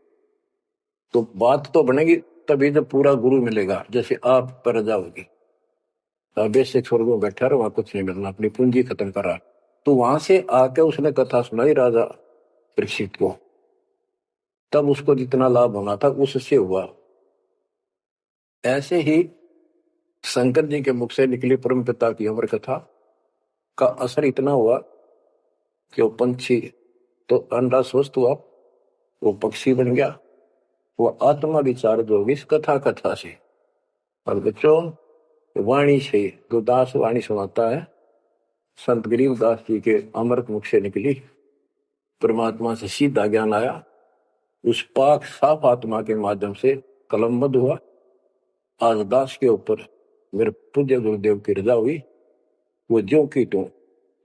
तो बात तो बनेगी तभी जब पूरा गुरु मिलेगा। जैसे आप पर रजा होगी, बेसिक स्वर्ग में बैठा रहा, वहां कुछ नहीं मिलना, अपनी पूंजी खत्म करा। तो वहां से आके उसने कथा सुनाई राजा परीक्षित को, तब उसको जितना लाभ होना था उससे हुआ। ऐसे ही शंकर जी के मुख से निकली परम पिता की अमर कथा का असर इतना हुआ कि वो पंछी तो अंडा स्वस्थ हुआ, वो पक्षी बन गया, वो आत्मा विचार जो होगी इस कथा से। और बच्चों वाणी से जो दास वाणी सुनाता है, संत गरीबदास जी के अमृत मुख से निकली, परमात्मा से सीधा ज्ञान आया, उस पाक साफ आत्मा के माध्यम से कलमबद्ध हुआ। आज दास के ऊपर मेरे पूज्य गुरुदेव की रजा हुई, वो ज्यों की त्यों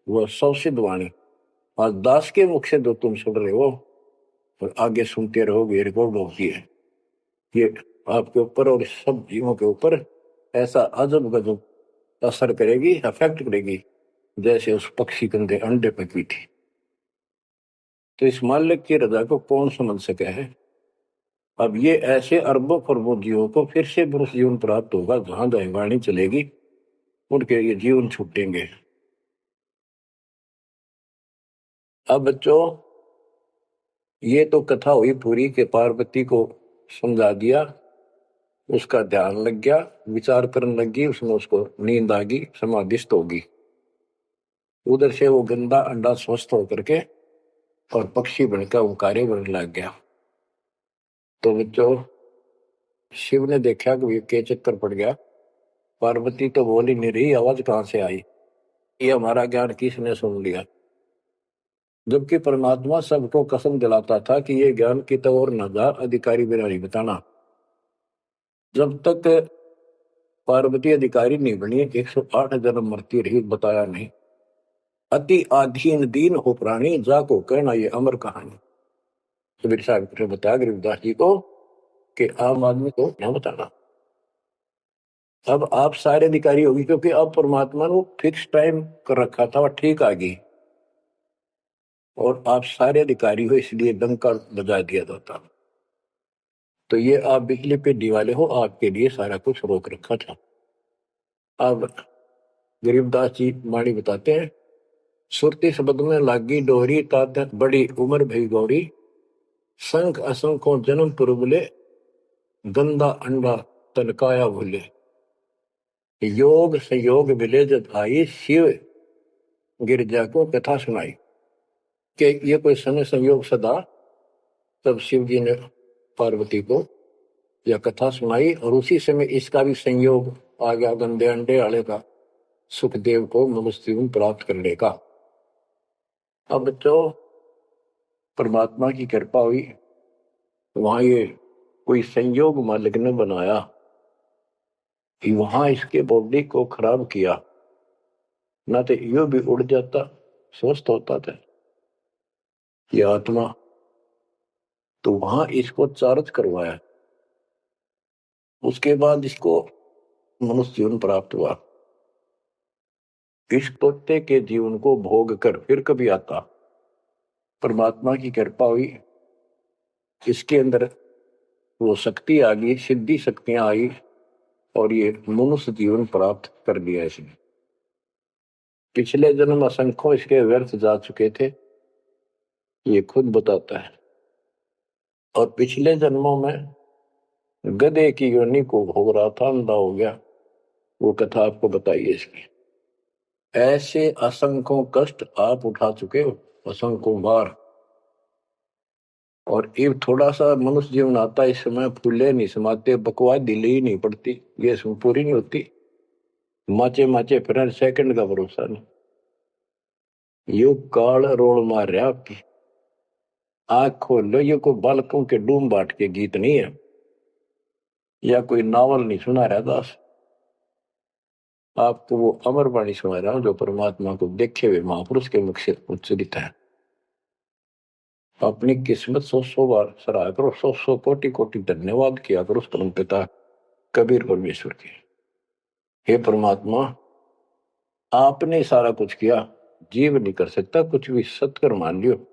वह सौसिद्ध वाणी आज दास के मुख से जो तुम सुन रहे हो और आगे सुनते रहोगे, रिकॉर्ड होती है, ये आपके ऊपर और सब जीवों के ऊपर ऐसा अजब गजब असर करेगी, अफेक्ट करेगी, जैसे उस पक्षी कंधे अंडे पर की थी। तो इस मालिक की रजा को कौन समझ सके है। अब ये ऐसे अरबों खरबों जीवों को फिर से पुरुष जीवन प्राप्त होगा, जहां जहां वाणी चलेगी उनके ये जीवन छूटेंगे। अब बच्चों ये तो कथा हुई पूरी के पार्वती को समझा दिया, उसका ध्यान लग गया, विचार करने लगी, उसमें उसको नींद आ गई, समाधिस्थ होगी। उधर से वो गंदा अंडा स्वस्थ होकर के और पक्षी बनकर वो कार्य बनने लग गया। तो बच्चों शिव ने देखा कि ये चक्कर पड़ गया, पार्वती तो बोल ही नहीं रही, आवाज कहां से आई, ये हमारा ज्ञान किसने सुन लिया। जबकि परमात्मा सबको कसम दिलाता था कि ये ज्ञान की तो और न जा, अधिकारी बिना नहीं बताना। जब तक पार्वती अधिकारी नहीं बनी 108 जन्म मरती रही, बताया नहीं। अति आधीन दीन हो प्राणी, जाको कहना ये अमर कहानी। कबीर साहब ने बताया गरीबदास जी को कि आम आदमी को न बताना। अब आप सारे अधिकारी होगी, क्योंकि अब परमात्मा ने फिक्स टाइम कर रखा था, वह ठीक आ गई और आप सारे अधिकारी हो, इसलिए डंका बजा दिया जाता। तो ये आप बिजली पे दिवाले हो, आपके लिए सारा कुछ रोक रखा था। अब गरीबदास जी वाणी बताते हैं, सुरती शब्द में लागी डोहरी, तात बड़ी उम्र भई गौरी, संख असंखों जन्म पुरबले, गंदा अंडा तनकाया भूले। योग संयोग मिले जब आई, शिव गिरजा को कथा सुनाई। कि ये कोई समय संयोग सदा, तब शिव जी ने पार्वती को यह कथा सुनाई और उसी समय इसका भी संयोग आ गया, गंदे अंडे वाले का, सुखदेव को मनुष्य जीवन प्राप्त करने का। अब बच्चों परमात्मा की कृपा हुई, वहां ये कोई संयोग मालिक ने बनाया कि वहां इसके बॉडी को खराब किया, ना तो यो भी उड़ जाता, स्वस्थ होता था ये आत्मा। तो वहां इसको चार्ज करवाया, उसके बाद इसको मनुष्य जीवन प्राप्त हुआ। इस तोते के जीवन को भोग कर फिर कभी आता, परमात्मा की कृपा हुई, इसके अंदर वो शक्ति आ गई, सिद्धि शक्तियां आई और ये मनुष्य जीवन प्राप्त कर लिया इसने। पिछले जन्म असंख्यों इसके व्यर्थ जा चुके थे, ये खुद बताता है। और पिछले जन्मों में गधे की योनि को भोग रहा था, अंधा हो गया। वो कथा आपको बताइए इसकी। ऐसे असंख्यों कष्ट आप उठा चुके हो, असंख्यों बार। और ये थोड़ा सा मनुष्य जीवन आता है, इस समय फूले नहीं समाते, बकवास दिले ही नहीं पड़ती, ये पूरी नहीं होती। माचे माचे फिर सेकंड का भरोसा नहीं। यो काल रोल मार रहा आपकी। आंख खोल लो, ये कोई बालकों के डूम बाट के गीत नहीं है, या कोई नावल नहीं सुना रहा दास। आपको वो अमर वाणी सुना रहा हूं जो परमात्मा को देखे हुए महापुरुष के मुख से उच्चरित है। अपनी किस्मत 100 बार सराहा करो, 100 कोटि कोटि धन्यवाद किया करो उस परम पिता कबीर परमेश्वर के। हे परमात्मा, आपने सारा कुछ किया, जीव नहीं कर सकता कुछ भी, सत्कर मान लियो।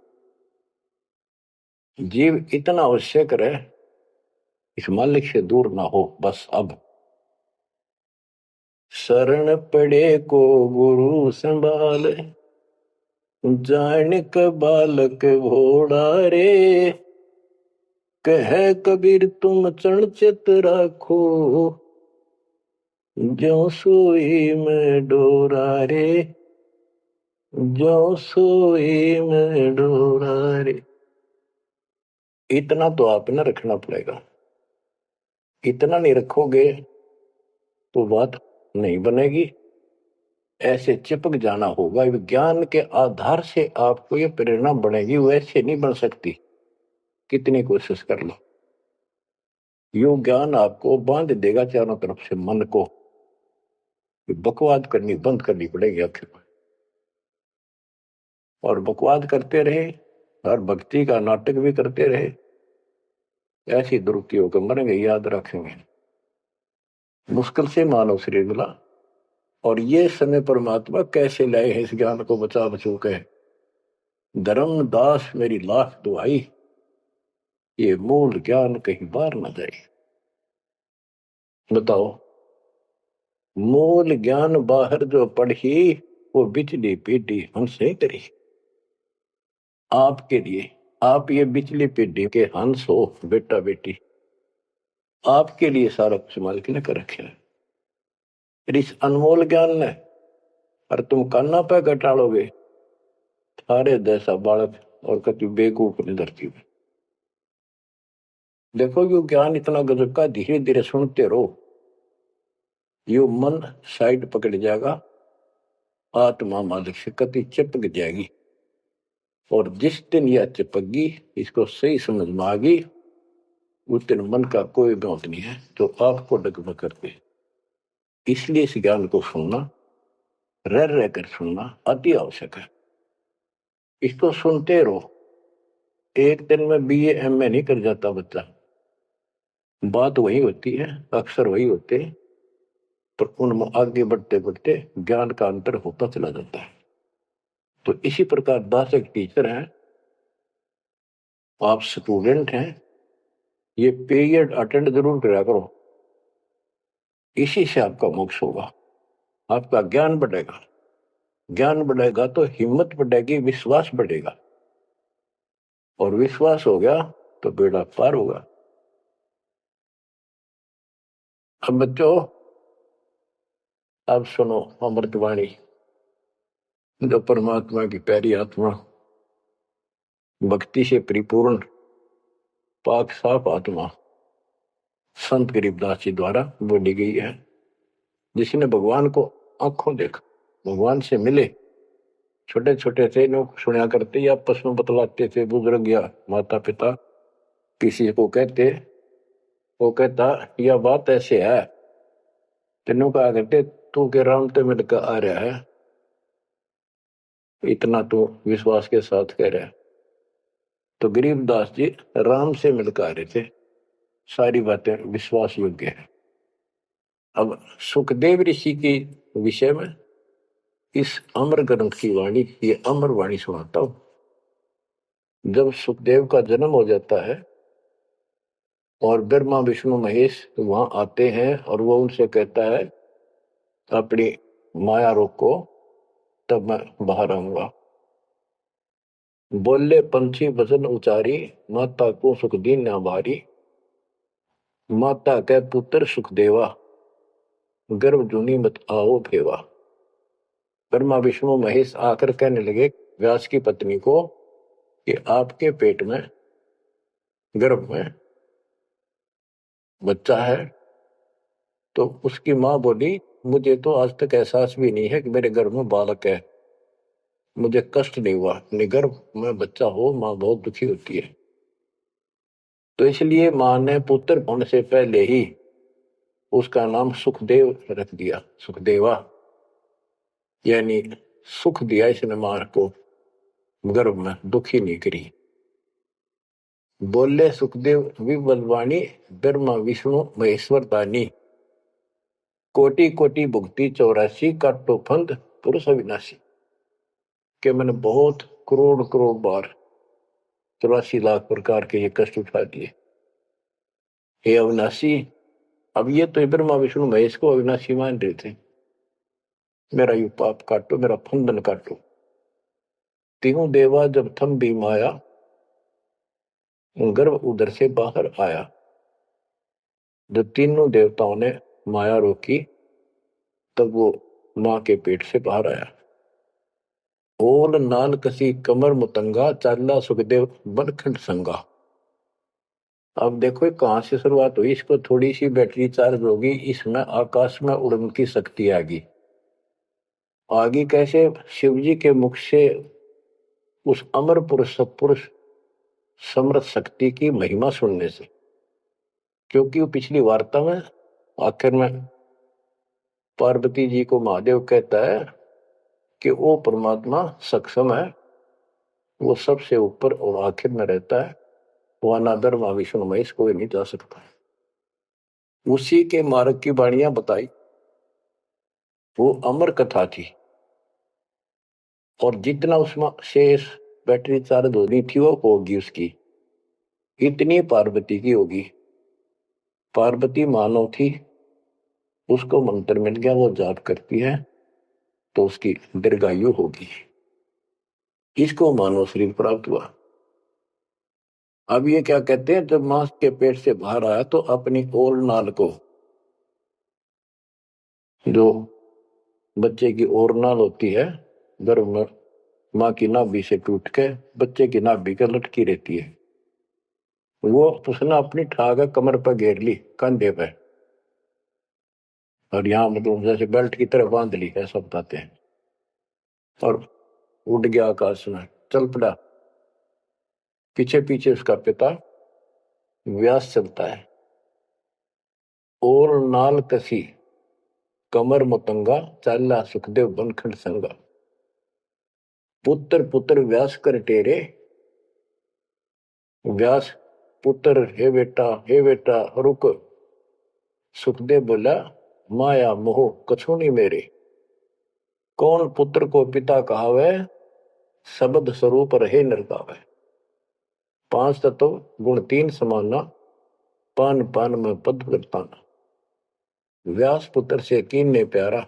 जीव इतना अवश्य करे इस मालिक से दूर ना हो बस। अब शरण पड़े को गुरु संभाल, जान क बालक भोड़ा रे। कह कबीर तुम चरण चित राखो, ज्यों सोई में डोरा रे, ज्यों सोई में डोरा रे। इतना तो आपने रखना पड़ेगा। इतना नहीं रखोगे तो बात नहीं बनेगी। ऐसे चिपक जाना होगा। विज्ञान के आधार से आपको ये प्रेरणा बनेगी, वैसे नहीं बन सकती, कितनी कोशिश कर लो। यो ज्ञान आपको बांध देगा चारों तरफ से मन को। बकवाद करनी बंद करनी पड़ेगी आखिर में। और बकवाद करते रहे और भक्ति का नाटक भी करते रहे, ऐसी दुरुक्ति होकर मरेंगे, याद रखेंगे। मुश्किल से मानव शरीर मिला, और ये समय परमात्मा कैसे लाए हैं इस ज्ञान को बचा बचो के। धर्मदास मेरी लाख दुआई, ये मूल ज्ञान कहीं बाहर न जाए। बताओ, मूल ज्ञान बाहर जो पढ़ी वो बिजली पीढ़ी हमसे करी। आपके लिए आप ये बिजली पीढ़ी के हंस हो बेटा बेटी, आपके लिए सारा कुछ मालिक ने कर रखे है। इस अनमोल ज्ञान ने, और तुम कान्ना पे घटाड़ोगे थारे जैसा बालक और कति बेवकूफ ने धरती में। देखो यो ज्ञान इतना गजब का, धीरे धीरे सुनते रहो, यो मन साइड पकड़ जाएगा, आत्मा मालिक से कति चिपक जाएगी। और जिस दिन यह चिपकी इसको सही समझ में आ गई, उस दिन मन का कोई गौत नहीं है जो आपको डगमग करते। इसलिए इस ज्ञान को सुनना, रह रहकर सुनना अति आवश्यक है। इसको सुनते रहो। एक दिन में बीए एमए नहीं कर जाता बच्चा, बात वही होती है, अक्सर वही होते हैं, पर उनमें आगे बढ़ते बढ़ते ज्ञान का अंतर होता चला जाता है। तो इसी प्रकार दास एक टीचर है, आप स्टूडेंट हैं, ये पीरियड अटेंड जरूर करा करो। इसी से आपका मोक्ष होगा, आपका ज्ञान बढ़ेगा। ज्ञान बढ़ेगा तो हिम्मत बढ़ेगी, विश्वास बढ़ेगा, और विश्वास हो गया तो बेड़ा पार होगा। अब बच्चों, अब सुनो अमृतवाणी, जो परमात्मा की प्यारी आत्मा, भक्ति से परिपूर्ण पाक साफ आत्मा संत गरीबदास जी द्वारा बोली गई है। जिसने भगवान को आंखों देखा, भगवान से मिले, छोटे छोटे थे, लोग सुना करते, आपस में बतलाते थे, बुजुर्ग या माता पिता किसी को कहते, वो कहता यह बात ऐसे है, तेनों कहा करते तू के राम तो मिलकर आ रहा है, इतना तो विश्वास के साथ कह रहा है। तो गरीबदास जी राम से मिलकर आ रहे थे, सारी बातें विश्वास योग्य है। अब सुखदेव ऋषि के विषय में इस अमर ग्रंथ की वाणी, ये अमर वाणी सुनाता हूं। जब सुखदेव का जन्म हो जाता है और ब्रह्मा विष्णु महेश वहां आते हैं और वो उनसे कहता है अपनी माया रोको, तब मैं बाहर आऊंगा। बोले पंछी वचन उचारी, माता को सुख दीन न भारी। माता के पुत्र सुख देवा, गर्भ जूनी मत आओ भेवा। ब्रह्मा विष्णु महेश आकर कहने लगे व्यास की पत्नी को कि आपके पेट में, गर्भ में बच्चा है। तो उसकी माँ बोली मुझे तो आज तक एहसास भी नहीं है कि मेरे गर्भ में बालक है, मुझे कष्ट नहीं हुआ। गर्भ में बच्चा हो माँ बहुत दुखी होती है। तो इसलिए माँ ने पुत्र होने से पहले ही उसका नाम सुखदेव रख दिया, सुखदेवा, यानी सुख दिया इसने माँ को, गर्भ में दुखी नहीं करी। बोले सुखदेव विबलवाणी, ब्रह्मा विष्णु महेश्वर दानी। कोटि कोटि भुक्ति 84, काटो फंद पुरुष अविनाशी। के मैंने बहुत करोड़ करोड़ बार 84 लाख प्रकार के ये कष्ट उठा दिए, हे अविनाशी। अब ये तो ब्रह्मा विष्णु महेश को अविनाशी मान रहे थे। मेरा यू पाप काटो, मेरा फंदन काटो। तीनों देवा जब थम भी माया, गर्भ उधर से बाहर आया। जब तीनों देवताओं ने माया रोकी तब वो मां के पेट से बाहर आया। ओल नाल कसी कमर मुतंगा, चाला सुखदेव बनखंड संगा। अब देखो कहां से शुरुआत हुई, इसको थोड़ी सी बैटरी चार्ज होगी, इसमें आकाश में उड़ने की शक्ति आगी। आगे कैसे? शिव जी के मुख से उस अमर पुरुष सत्पुरुष समर्थ शक्ति की महिमा सुनने से। क्योंकि वो पिछली वार्ता में आखिर में पार्वती जी को महादेव कहता है कि वो परमात्मा सक्षम है, वो सबसे ऊपर और आखिर में रहता है, वो अनादर वहां विष्णु महेश कोई नहीं जा सकता। उसी के मार्ग की वाणियां बताई, वो अमर कथा थी। और जितना उसमें शेष बैटरी चार्ज होनी थी वो होगी उसकी, इतनी पार्वती की होगी। पार्वती मानव थी, उसको मंत्र मिल गया, वो जाप करती है तो उसकी दीर्घायु होगी। इसको मानव शरीर प्राप्त हुआ। अब ये क्या कहते हैं, जब मां के पेट से बाहर आया तो अपनी ओर नाल को, जो बच्चे की ओर नाल होती है गर्भ में, मां की नाभि से टूट के बच्चे की नाभि के लटकी रहती है, वो उसने अपनी ठाक कमर पर घेर ली, कंधे पे, और यहाँ मतलब जैसे बेल्ट की तरह बांध ली, ऐसा बताते हैं। और उड़ गया आकाश में, चल पड़ा। पीछे पीछे उसका पिता व्यास चलता है। ओर नाल कसी कमर मुतंगा, चाला सुखदेव बनखंड संगा। पुत्र पुत्र व्यास कर टेरे। व्यास पुत्र, हे बेटा रुक। सुखदेव बोला माया मोह कछु नहीं मेरे। कौन पुत्र को पिता कहावे, शब्द स्वरूप रहे नरकावे। 5 तत्व गुण 3 समाना, पान पान में पद वर्ताना। व्यास पुत्र से कीन्ने प्यारा,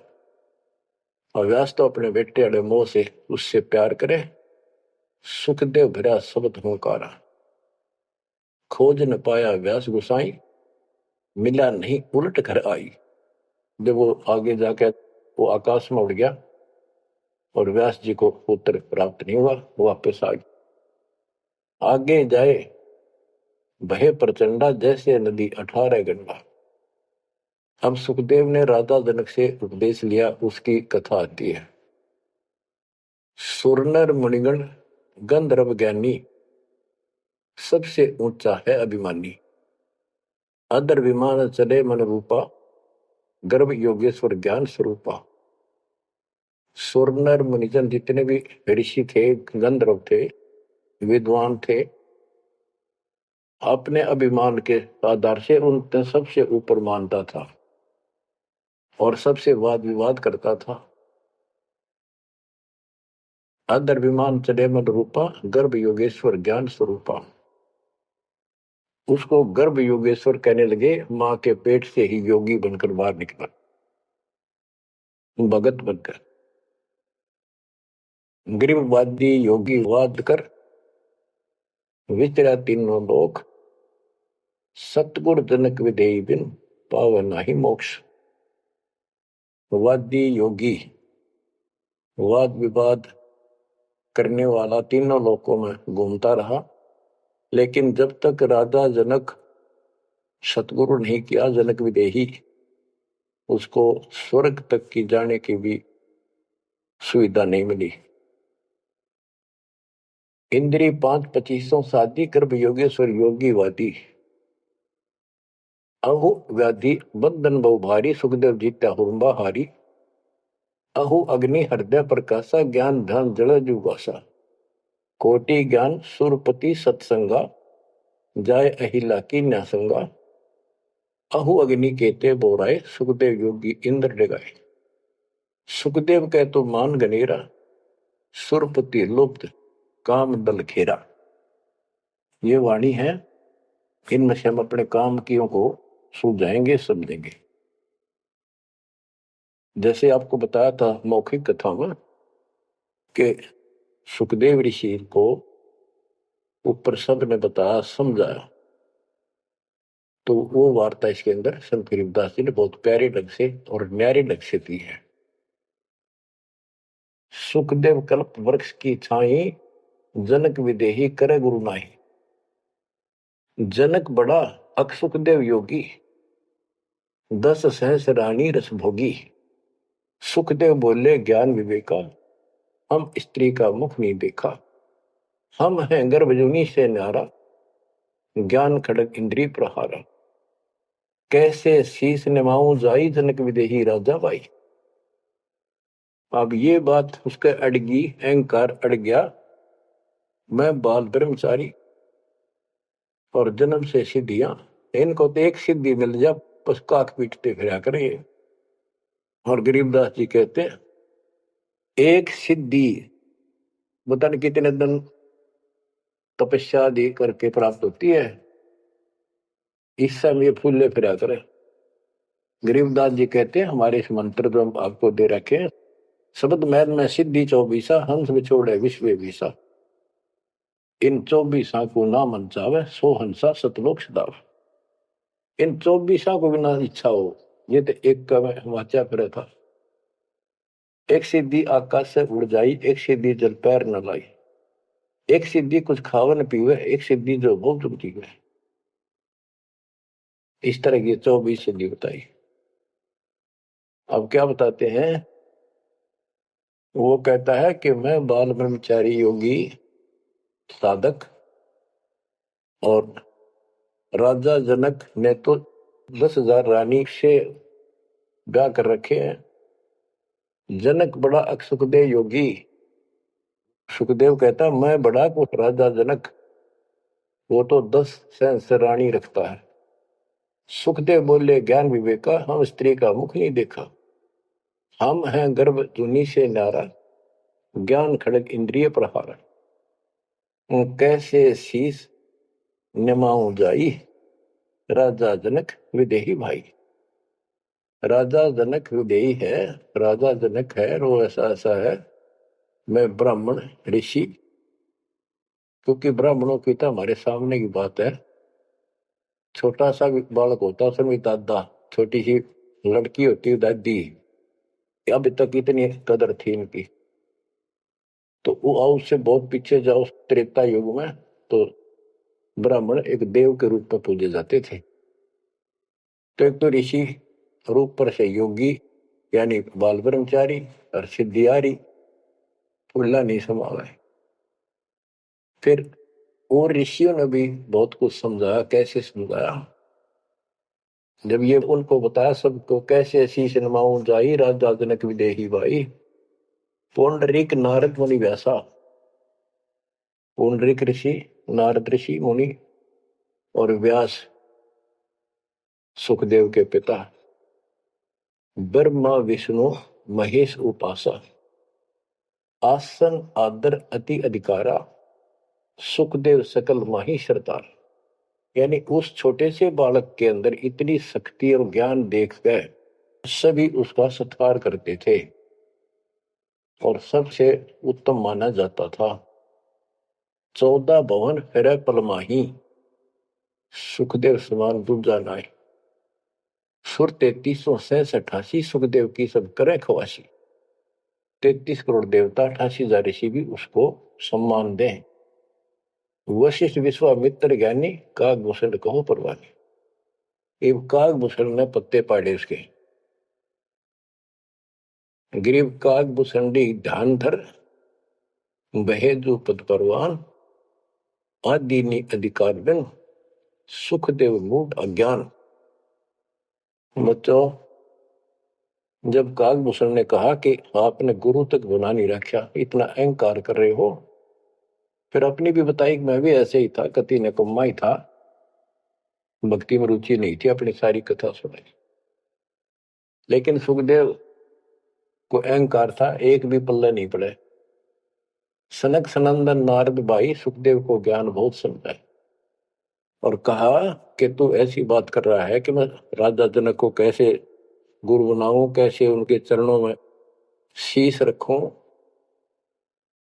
और व्यास तो अपने बेटे अड़े मोह से उससे प्यार करे। सुखदेव भरा शब्द होकारा, खोज न पाया व्यास गुसाई। मिला नहीं उलट घर आई। जब वो आगे जाकर वो आकाश में उड़ गया और व्यास जी को पुत्र प्राप्त नहीं हुआ, वो वापस आ गया। आगे जाए भय प्रचंडा, जैसे नदी 18 गंडा। अब सुखदेव ने राजा जनक से उपदेश लिया, उसकी कथा आती है। सुरनर मुनिगण गंधर्व ज्ञानी, सबसे ऊंचा है अभिमानी। अदर विमान चले मन रूपा, गर्भ योगेश्वर ज्ञान स्वरूपा। सुरनर मुनिजन जितने भी ऋषि थे, गंधर्व थे, विद्वान थे, अपने अभिमान के आधार से उन सबसे ऊपर मानता था और सबसे वाद विवाद करता था। अदर विमान चले मन रूपा, गर्भ योगेश्वर ज्ञान स्वरूपा। उसको गर्भ योगेश्वर कहने लगे, मां के पेट से ही योगी बनकर बाहर निकला, भगत बनकर। गरीबवादी योगी वाद कर विचरा तीनों लोक, सतगुर जनक विदेही बिन पावे नाही मोक्ष। वादी योगी वाद विवाद करने वाला तीनों लोकों में घूमता रहा, लेकिन जब तक राजा जनक सतगुरु नहीं किया जनक विदेही, उसको स्वर्ग तक की जाने की भी सुविधा नहीं मिली। इंद्री 5-25 शादी गर्भ योगेश्वर योगी वादी, अहु व्याधि बंधन बहु भारी, सुखदेव जीत्या हुरंबा हारी। अहु अग्नि हृदय प्रकाशा, ज्ञान ध्यान जल जुगासा। कोटि ज्ञान सुरपति सत्संगा, जाय अहिला की न्यासंगा। अहु अग्नि केते बोराए, सुखदेव योगी इंद्र डगाए। सुखदेव कह तो मान गनेरा, सुरपति लुप्त काम दल खेरा। ये वाणी है, इनमें से हम अपने काम कियों को सुलझाएंगे, समझेंगे। जैसे आपको बताया था मौखिक कथा में कि सुखदेव ऋषि को ऊपर संत ने बताया, समझाया, तो वो वार्ता इसके अंदर संत गरीबदास जी ने बहुत प्यारे ढंग से और न्यारे ढंग से दी है। सुखदेव कल्प वृक्ष की छाई, जनक विदेही करे गुरु नाही। जनक बड़ा अक सुखदेव योगी, 10 सहस रानी रस भोगी। सुखदेव बोले ज्ञान विवेका, हम स्त्री का मुख नहीं देखा। हम हैं गर्भजूनी से न्यारा, ज्ञान खड़ग इंद्री प्रहारा। कैसे शीस निमाऊं जाई, जनक विदेही राजा भाई। अब ये बात उसके अड़गी, अहंकार अड़ गया, मैं बाल ब्रह्मचारी और जन्म से सिद्धियां, इनको तो एक सिद्धि मिल जा बस काक पीटते फिरा करें। और गरीबदास जी कहते हैं, एक सिद्धि पता नहीं कितने दिन तपस्या दी करके प्राप्त होती है, इस समय फूले फिरा करें। गरीबदास जी कहते हैं, हमारे इस मंत्र जो हम आपको दे रखे हैं, शब्द मैद में सिद्धि 24, हंस बिछोड़े विश्व विसा। इन 24 को ना मन चावे, 100 हंसा सतलोक सदाव। इन 24 को बिना इच्छा हो, ये तो एक का वाचा फिर था। एक सिद्धि आकाश से उड़ जाई, एक सिद्धि जल पैर न लाई। एक सिद्धि कुछ खावन पीवे, एक सिद्धि जो बहुत जीवे। इस तरह की 24 सिद्धि बताई। अब क्या बताते हैं, वो कहता है कि मैं बाल ब्रह्मचारी योगी साधक, और राजा जनक ने तो 10,000 रानी से ब्याह कर रखे हैं। जनक बड़ा अक सुखदेव योगी। सुखदेव कहता मैं बड़ा को राजा जनक, वो तो 10 सहस्र से रानी रखता है। सुखदेव बोले ज्ञान विवेका, हम स्त्री का मुख नहीं देखा। हम हैं गर्भ जूनी से नारा, ज्ञान खड़ग इंद्रिय प्रहारा। कैसे शीस निमाऊं जाई, राजा जनक विदेही भाई। राजा जनक विदेही है, राजा जनक है, वो ऐसा ऐसा है, मैं ब्राह्मण ऋषि, क्योंकि ब्राह्मणों की तो हमारे सामने की बात है। छोटा सा बालक होता उसमें भी दादा, छोटी सी लड़की होती है दादी, अभी तक इतनी कदर थी इनकी। तो वो उससे बहुत पीछे जाओ, त्रेता युग में तो ब्राह्मण एक देव के रूप में पूजे जाते थे। तो एक तो ऋषि रूप पर से योगी यानी बाल ब्रह्मचारी, और सिद्धियारी फुल्ला नहीं समावे। फिर और ऋषियों ने भी बहुत कुछ समझाया। कैसे समझाया, जब ये उनको बताया सबको, कैसे शीश नमाऊं जाई, राजा जनक विदेही भाई। पुंडरीक नारद मुनि व्यासा, पुंडरीक ऋषि, नारद ऋषि मुनि और व्यास सुखदेव के पिता, ब्रह्मा विष्णु महेश उपासा। आसन आदर अति अधिकारा, सुखदेव सकल माही सरदार। यानी उस छोटे से बालक के अंदर इतनी शक्ति और ज्ञान देखकर सभी उसका सत्कार करते थे और सबसे उत्तम माना जाता था। 14 भवन फिरै पलमाही, सुखदेव समान दूजा नाई। सुर 3368 सुखदेव की सब करे खवासी। 33 करोड़ देवता 88,000 ऋषि भी उसको सम्मान दें। वशिष्ठ विश्वामित्र ज्ञानी कागभूषण कहो परवानी। एक कागभूषण ने पत्ते पाड़े उसके। ग्रीव कागभूषणी ध्यान धर, बहे जो पद परवान। आदि अधिकार बिन, सुखदेव मूड अज्ञान। बच्चों, जब कागभूषण ने कहा कि आपने गुरु तक बना नहीं रखा, इतना अहंकार कर रहे हो, फिर अपनी भी बताई कि मैं भी ऐसे ही था, कति निकम्मा ही था, भक्ति में रुचि नहीं थी, अपनी सारी कथा सुनाई। लेकिन सुखदेव को अहंकार था, एक भी पल्ले नहीं पड़े। सनक सनंदन नारद भाई सुखदेव को ज्ञान बहुत समझाए और कहा कि तू ऐसी बात कर रहा है कि मैं राजा जनक को कैसे गुरु बनाऊं, कैसे उनके चरणों में शीश रखूं।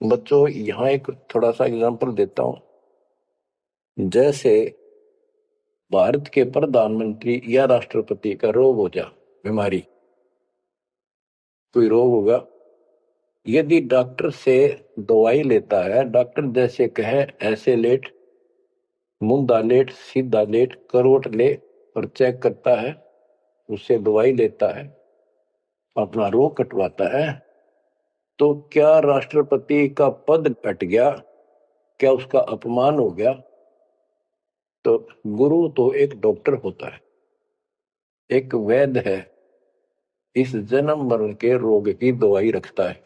बच्चों, यहां एक थोड़ा सा एग्जांपल देता हूं। जैसे भारत के प्रधानमंत्री या राष्ट्रपति का रोग हो जा, बीमारी, कोई रोग होगा, यदि डॉक्टर से दवाई लेता है, डॉक्टर जैसे कहे ऐसे लेट, मुंदा लेट, सीधा लेट, करवट ले, और चेक करता है, उससे दवाई लेता है, अपना रोग कटवाता है, तो क्या राष्ट्रपति का पद कट गया? क्या उसका अपमान हो गया? तो गुरु तो एक डॉक्टर होता है, एक वैद्य है, इस जन्म मरण के रोग की दवाई रखता है।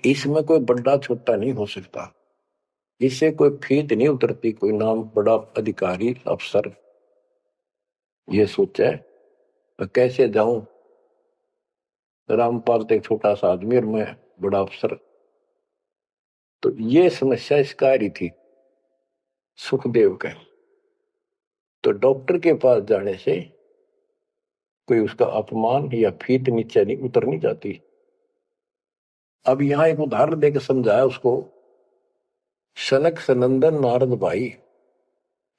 इसमें कोई बड़ा छोटा नहीं हो सकता, इससे कोई फीत नहीं उतरती। कोई नाम बड़ा अधिकारी अफसर ये सोचे कैसे जाऊं, रामपाल तो एक छोटा सा आदमी और मैं बड़ा अफसर। तो ये समस्या इसका आ रही थी सुखदेव के। तो डॉक्टर के पास जाने से कोई उसका अपमान या फीत नीचे नहीं उतरनी जाती। अब यहां एक उदाहरण देकर समझाया उसको। सनक सनंदन नारद भाई,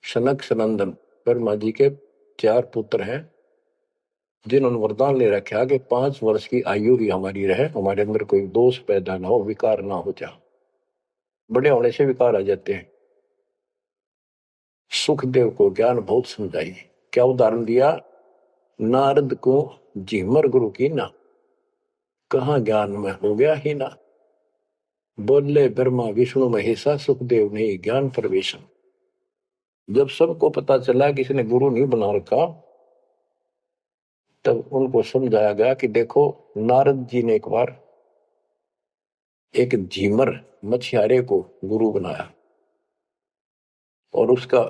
सनक सनंदन ब्रह्मा जी के 4 पुत्र हैं, जिन्होंने वरदान ले रखा कि 5 वर्ष की आयु ही हमारी रहे, हमारे अंदर कोई दोष पैदा ना हो, विकार ना हो जा। बड़े होने से विकार आ जाते हैं। सुखदेव को ज्ञान बहुत समझाई। क्या उदाहरण दिया? नारद को झिमर गुरु की ना, कहा ज्ञान में हो गया ही ना। बोले ब्रह्मा विष्णु महेशा, सुखदेव ने ज्ञान प्रवेशन। जब सबको पता चला कि इसने गुरु नहीं बना रखा, तब उनको समझाया गया कि देखो, नारद जी ने एक बार एक झीमर मछियारे को गुरु बनाया और उसका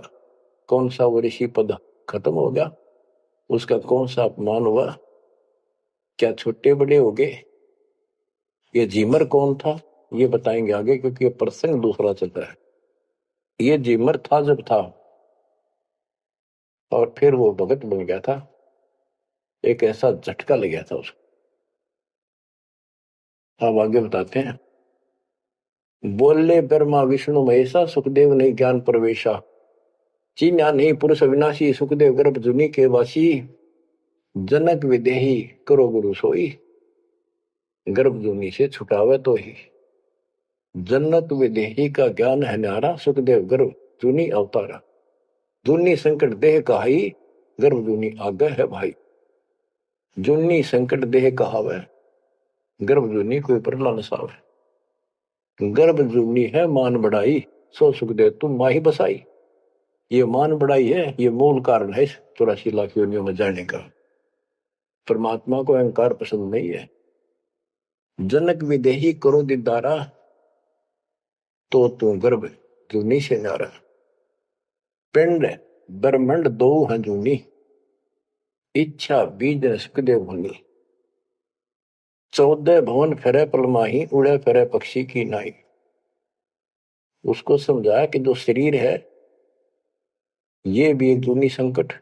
कौन सा वो ऋषि पद खत्म हो गया, उसका कौन सा अपमान हुआ, क्या छोटे बड़े हो गए। ये झीमर कौन था ये बताएंगे आगे, क्योंकि ये प्रसंग दूसरा चलता है। ये झीमर था जब था और फिर वो भगत बन गया था, एक ऐसा झटका लग गया था उसको। अब आगे बताते हैं। बोले ब्रह्मा विष्णु महेशा, सुखदेव ने ज्ञान प्रवेशा। चीन्या नहीं पुरुष अविनाशी, सुखदेव गर्भ जुनी के वासी। जनक विदेही करो गुरु सोई, गर्भ जुनी से छुटावे तो ही। जनक विदेही का ज्ञान है न्यारा, सुखदेव गर्भ जुनी अवतारा। जुनी संकट देह कहाई, गर्भ जुनी आगे है भाई। जुनी संकट देह कहावे, गर्भ जुनी कोई परला न सावे। गर्भ जुनी है मान बढ़ाई, सो सुखदेव तुम माही बसाई। ये मान बढ़ाई है, ये मूल कारण है 84 लाख योनियों में जाने का। परमात्मा को अहंकार पसंद नहीं है। जनक विदेही करो दीदारा, तो तू गर्भ जूनी से नारा। पिंड ब्रह्मंड दो हैं जूनी, इच्छा बीज सुखदेव भूनी। 14 भवन फिरे पलमाही, उड़े फिरे पक्षी की नाई। उसको समझाया कि जो शरीर है ये भी एक जूनी संकट।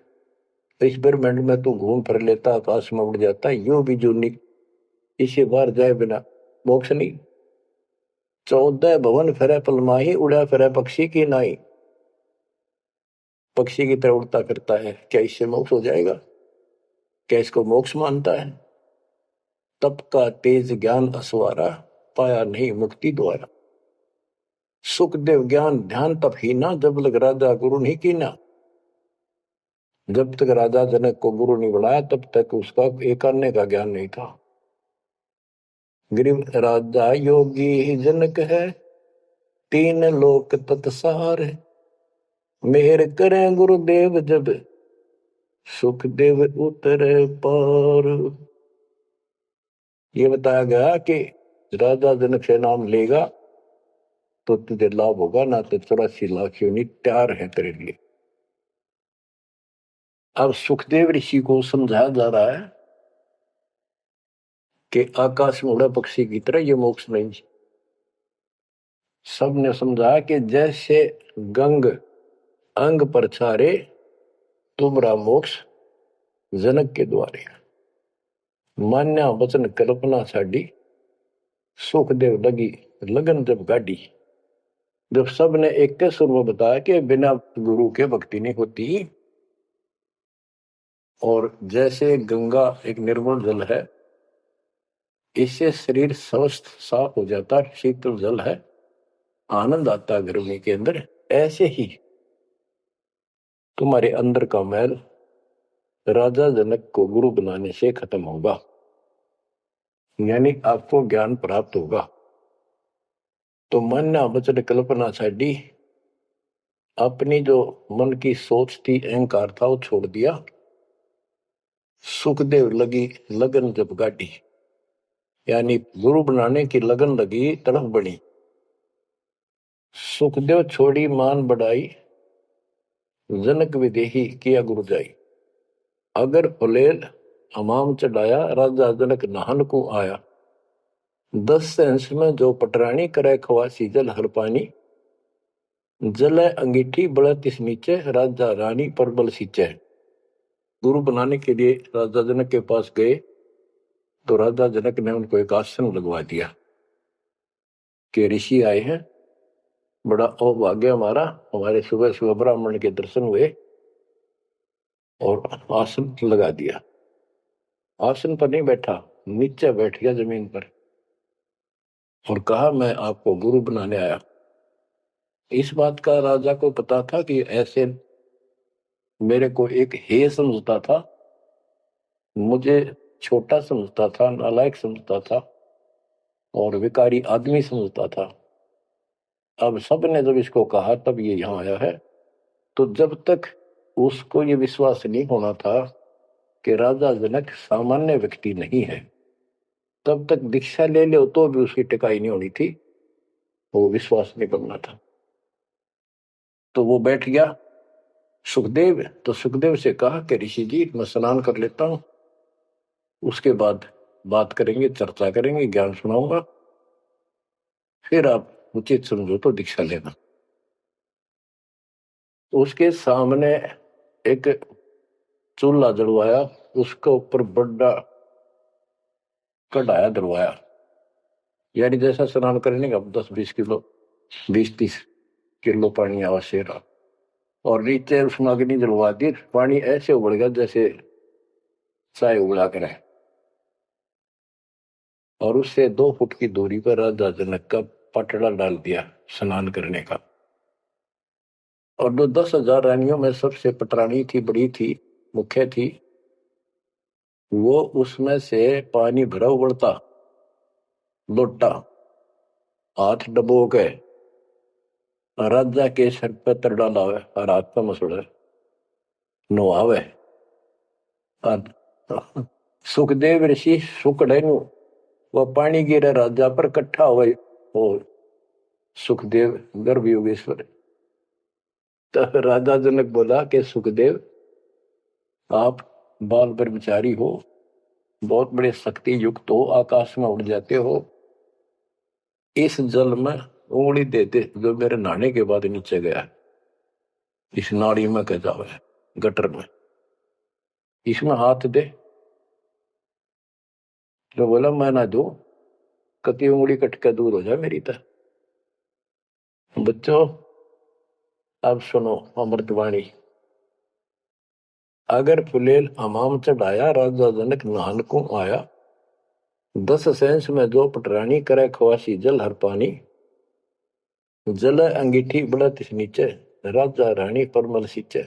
इस ब्रह्मांड में तो घूम फिर लेता, आकाश में उड़ जाता, यो भी जूनी। इसे बाहर जाए बिना मोक्ष नहीं। 14 भवन फिरे पलमाही, उड़ा फिरे पक्षी की नाई। पक्षी की तरह उड़ता फिरता है, क्या इससे मोक्ष हो जाएगा? क्या इसको मोक्ष मानता है? तप का तेज ज्ञान असवारा, पाया नहीं मुक्ति द्वारा। सुखदेव ज्ञान ध्यान तप ही ना, जब लग राजा गुरु नहीं कीना। जब तक राजा जनक को गुरु नहीं बनाया तब तक उसका एक अन्य का ज्ञान नहीं था। गरीब राजा योगी ही जनक है, तीन लोक तत्सार है। मेहर करें गुरुदेव जब, सुखदेव उतरे पार। ये बताया गया कि राजा जनक से नाम लेगा तो तुझे लाभ होगा, ना तो 84 लाख योनि तैयार है तेरे लिए। अब सुखदेव ऋषि को समझाया जा रहा है कि आकाश में उड़ा पक्षी की तरह ये मोक्ष नहीं। सबने समझा कि जैसे गंग अंग पर छारे, तुमरा मोक्ष जनक के द्वारे। मान्या वचन कल्पना छाड़ी, सुखदेव लगी लगन जब गाड़ी। जब सबने एक के सुर में बताया कि बिना गुरु के भक्ति नहीं होती, और जैसे गंगा एक निर्मल जल है, इससे शरीर स्वस्थ साफ हो जाता, शीतल जल है, आनंद आता गर्मी के अंदर, ऐसे ही तुम्हारे अंदर का मैल राजा जनक को गुरु बनाने से खत्म होगा, यानी आपको ज्ञान प्राप्त होगा। तो मान्या वचन कल्पना छाड़ी, अपनी जो मन की सोच थी, अहंकार था, वो छोड़ दिया। सुखदेव लगी लगन जब गाड़ी, यानी गुरु बनाने की लगन लगी, तड़फ बनी। सुखदेव छोड़ी मान बढ़ाई, जनक विदेही किया गुरु जाई। अगर फुलेल हमाम चढ़ाया, राजा जनक नहान को आया। 10 अंश में जो पटरानी करे खवासी जल हर पानी। जल अंगीठी बढ़त इस नीचे, राजा रानी पर बल सींचे। गुरु बनाने के लिए राजा जनक के पास गए तो राजा जनक ने उनको एक आसन लगवा दिया कि ऋषि आए हैं, बड़ा अभाग्य हमारा, हमारे सुबह सुबह ब्राह्मण के दर्शन हुए और आसन लगा दिया। आसन पर नहीं बैठा, नीचे बैठ गया जमीन पर और कहा मैं आपको गुरु बनाने आया। इस बात का राजा को पता था कि ऐसे मेरे को एक हे समझता था, मुझे छोटा समझता था, नालायक समझता था और विकारी आदमी समझता था। अब सबने जब इसको कहा तब ये यहां आया है। तो जब तक उसको ये विश्वास नहीं होना था कि राजा जनक सामान्य व्यक्ति नहीं है, तब तक दीक्षा ले लो तो भी उसकी टिकाई नहीं होनी थी, वो विश्वास नहीं करना था। तो वो बैठ गया सुखदेव। तो सुखदेव से कहा कि ऋषि जी मैं स्नान कर लेता हूं, उसके बाद बात करेंगे, चर्चा करेंगे, ज्ञान सुनाऊंगा, फिर आप उचित समझो तो दीक्षा लेना। उसके सामने एक चूल्हा जलवाया, उसके ऊपर बड़ा कढ़ाया दरवाया, यानी जैसा स्नान करने का 10-20 किलो 20-30 किलो पानी आवश्यक रहा। और नीचे उसमें अग्नि जलवा दी, पानी ऐसे उबल गया जैसे चाय उबला करे। और उससे 2 फुट की दूरी पर राजा जनक का पटड़ा डाल दिया स्नान करने का। और जो 10,000 रानियों में सबसे पटरानी थी, बड़ी थी, मुख्य थी, वो उसमें से पानी भरा उबलता लोटा हाथ डबो के राजा के सर पर तर डालावे और हाथ पर मसुड़े नुआवे। सुखदेव ऋषि सुकड़े नु वह पानी गिरे राजा पर कट्ठा हुए हो। सुखदेव गर्भ योगेश्वर। तो राजा जनक बोला कि सुखदेव आप बाल ब्रह्मचारी हो, बहुत बड़े शक्ति युक्त हो, आकाश में उड़ जाते हो, इस जल में उंगली देते जो मेरे नहाने के बाद नीचे गया। इस नाड़ी में कह जावे, गटर में, इसमें हाथ दे। तो बोला मैं ना दू, कति उंगली कट के दूर हो जाए मेरी तरह। बच्चों अब सुनो अमृतवाणी। अगर फुलेल हमाम चढ़ाया, राजा जनक नहान को आया, 10 सेंस में जो पटरानी करे खवासी जल हर पानी, जल अंगीठी बढ़त नीचे, राजा रानी परमल सींचे,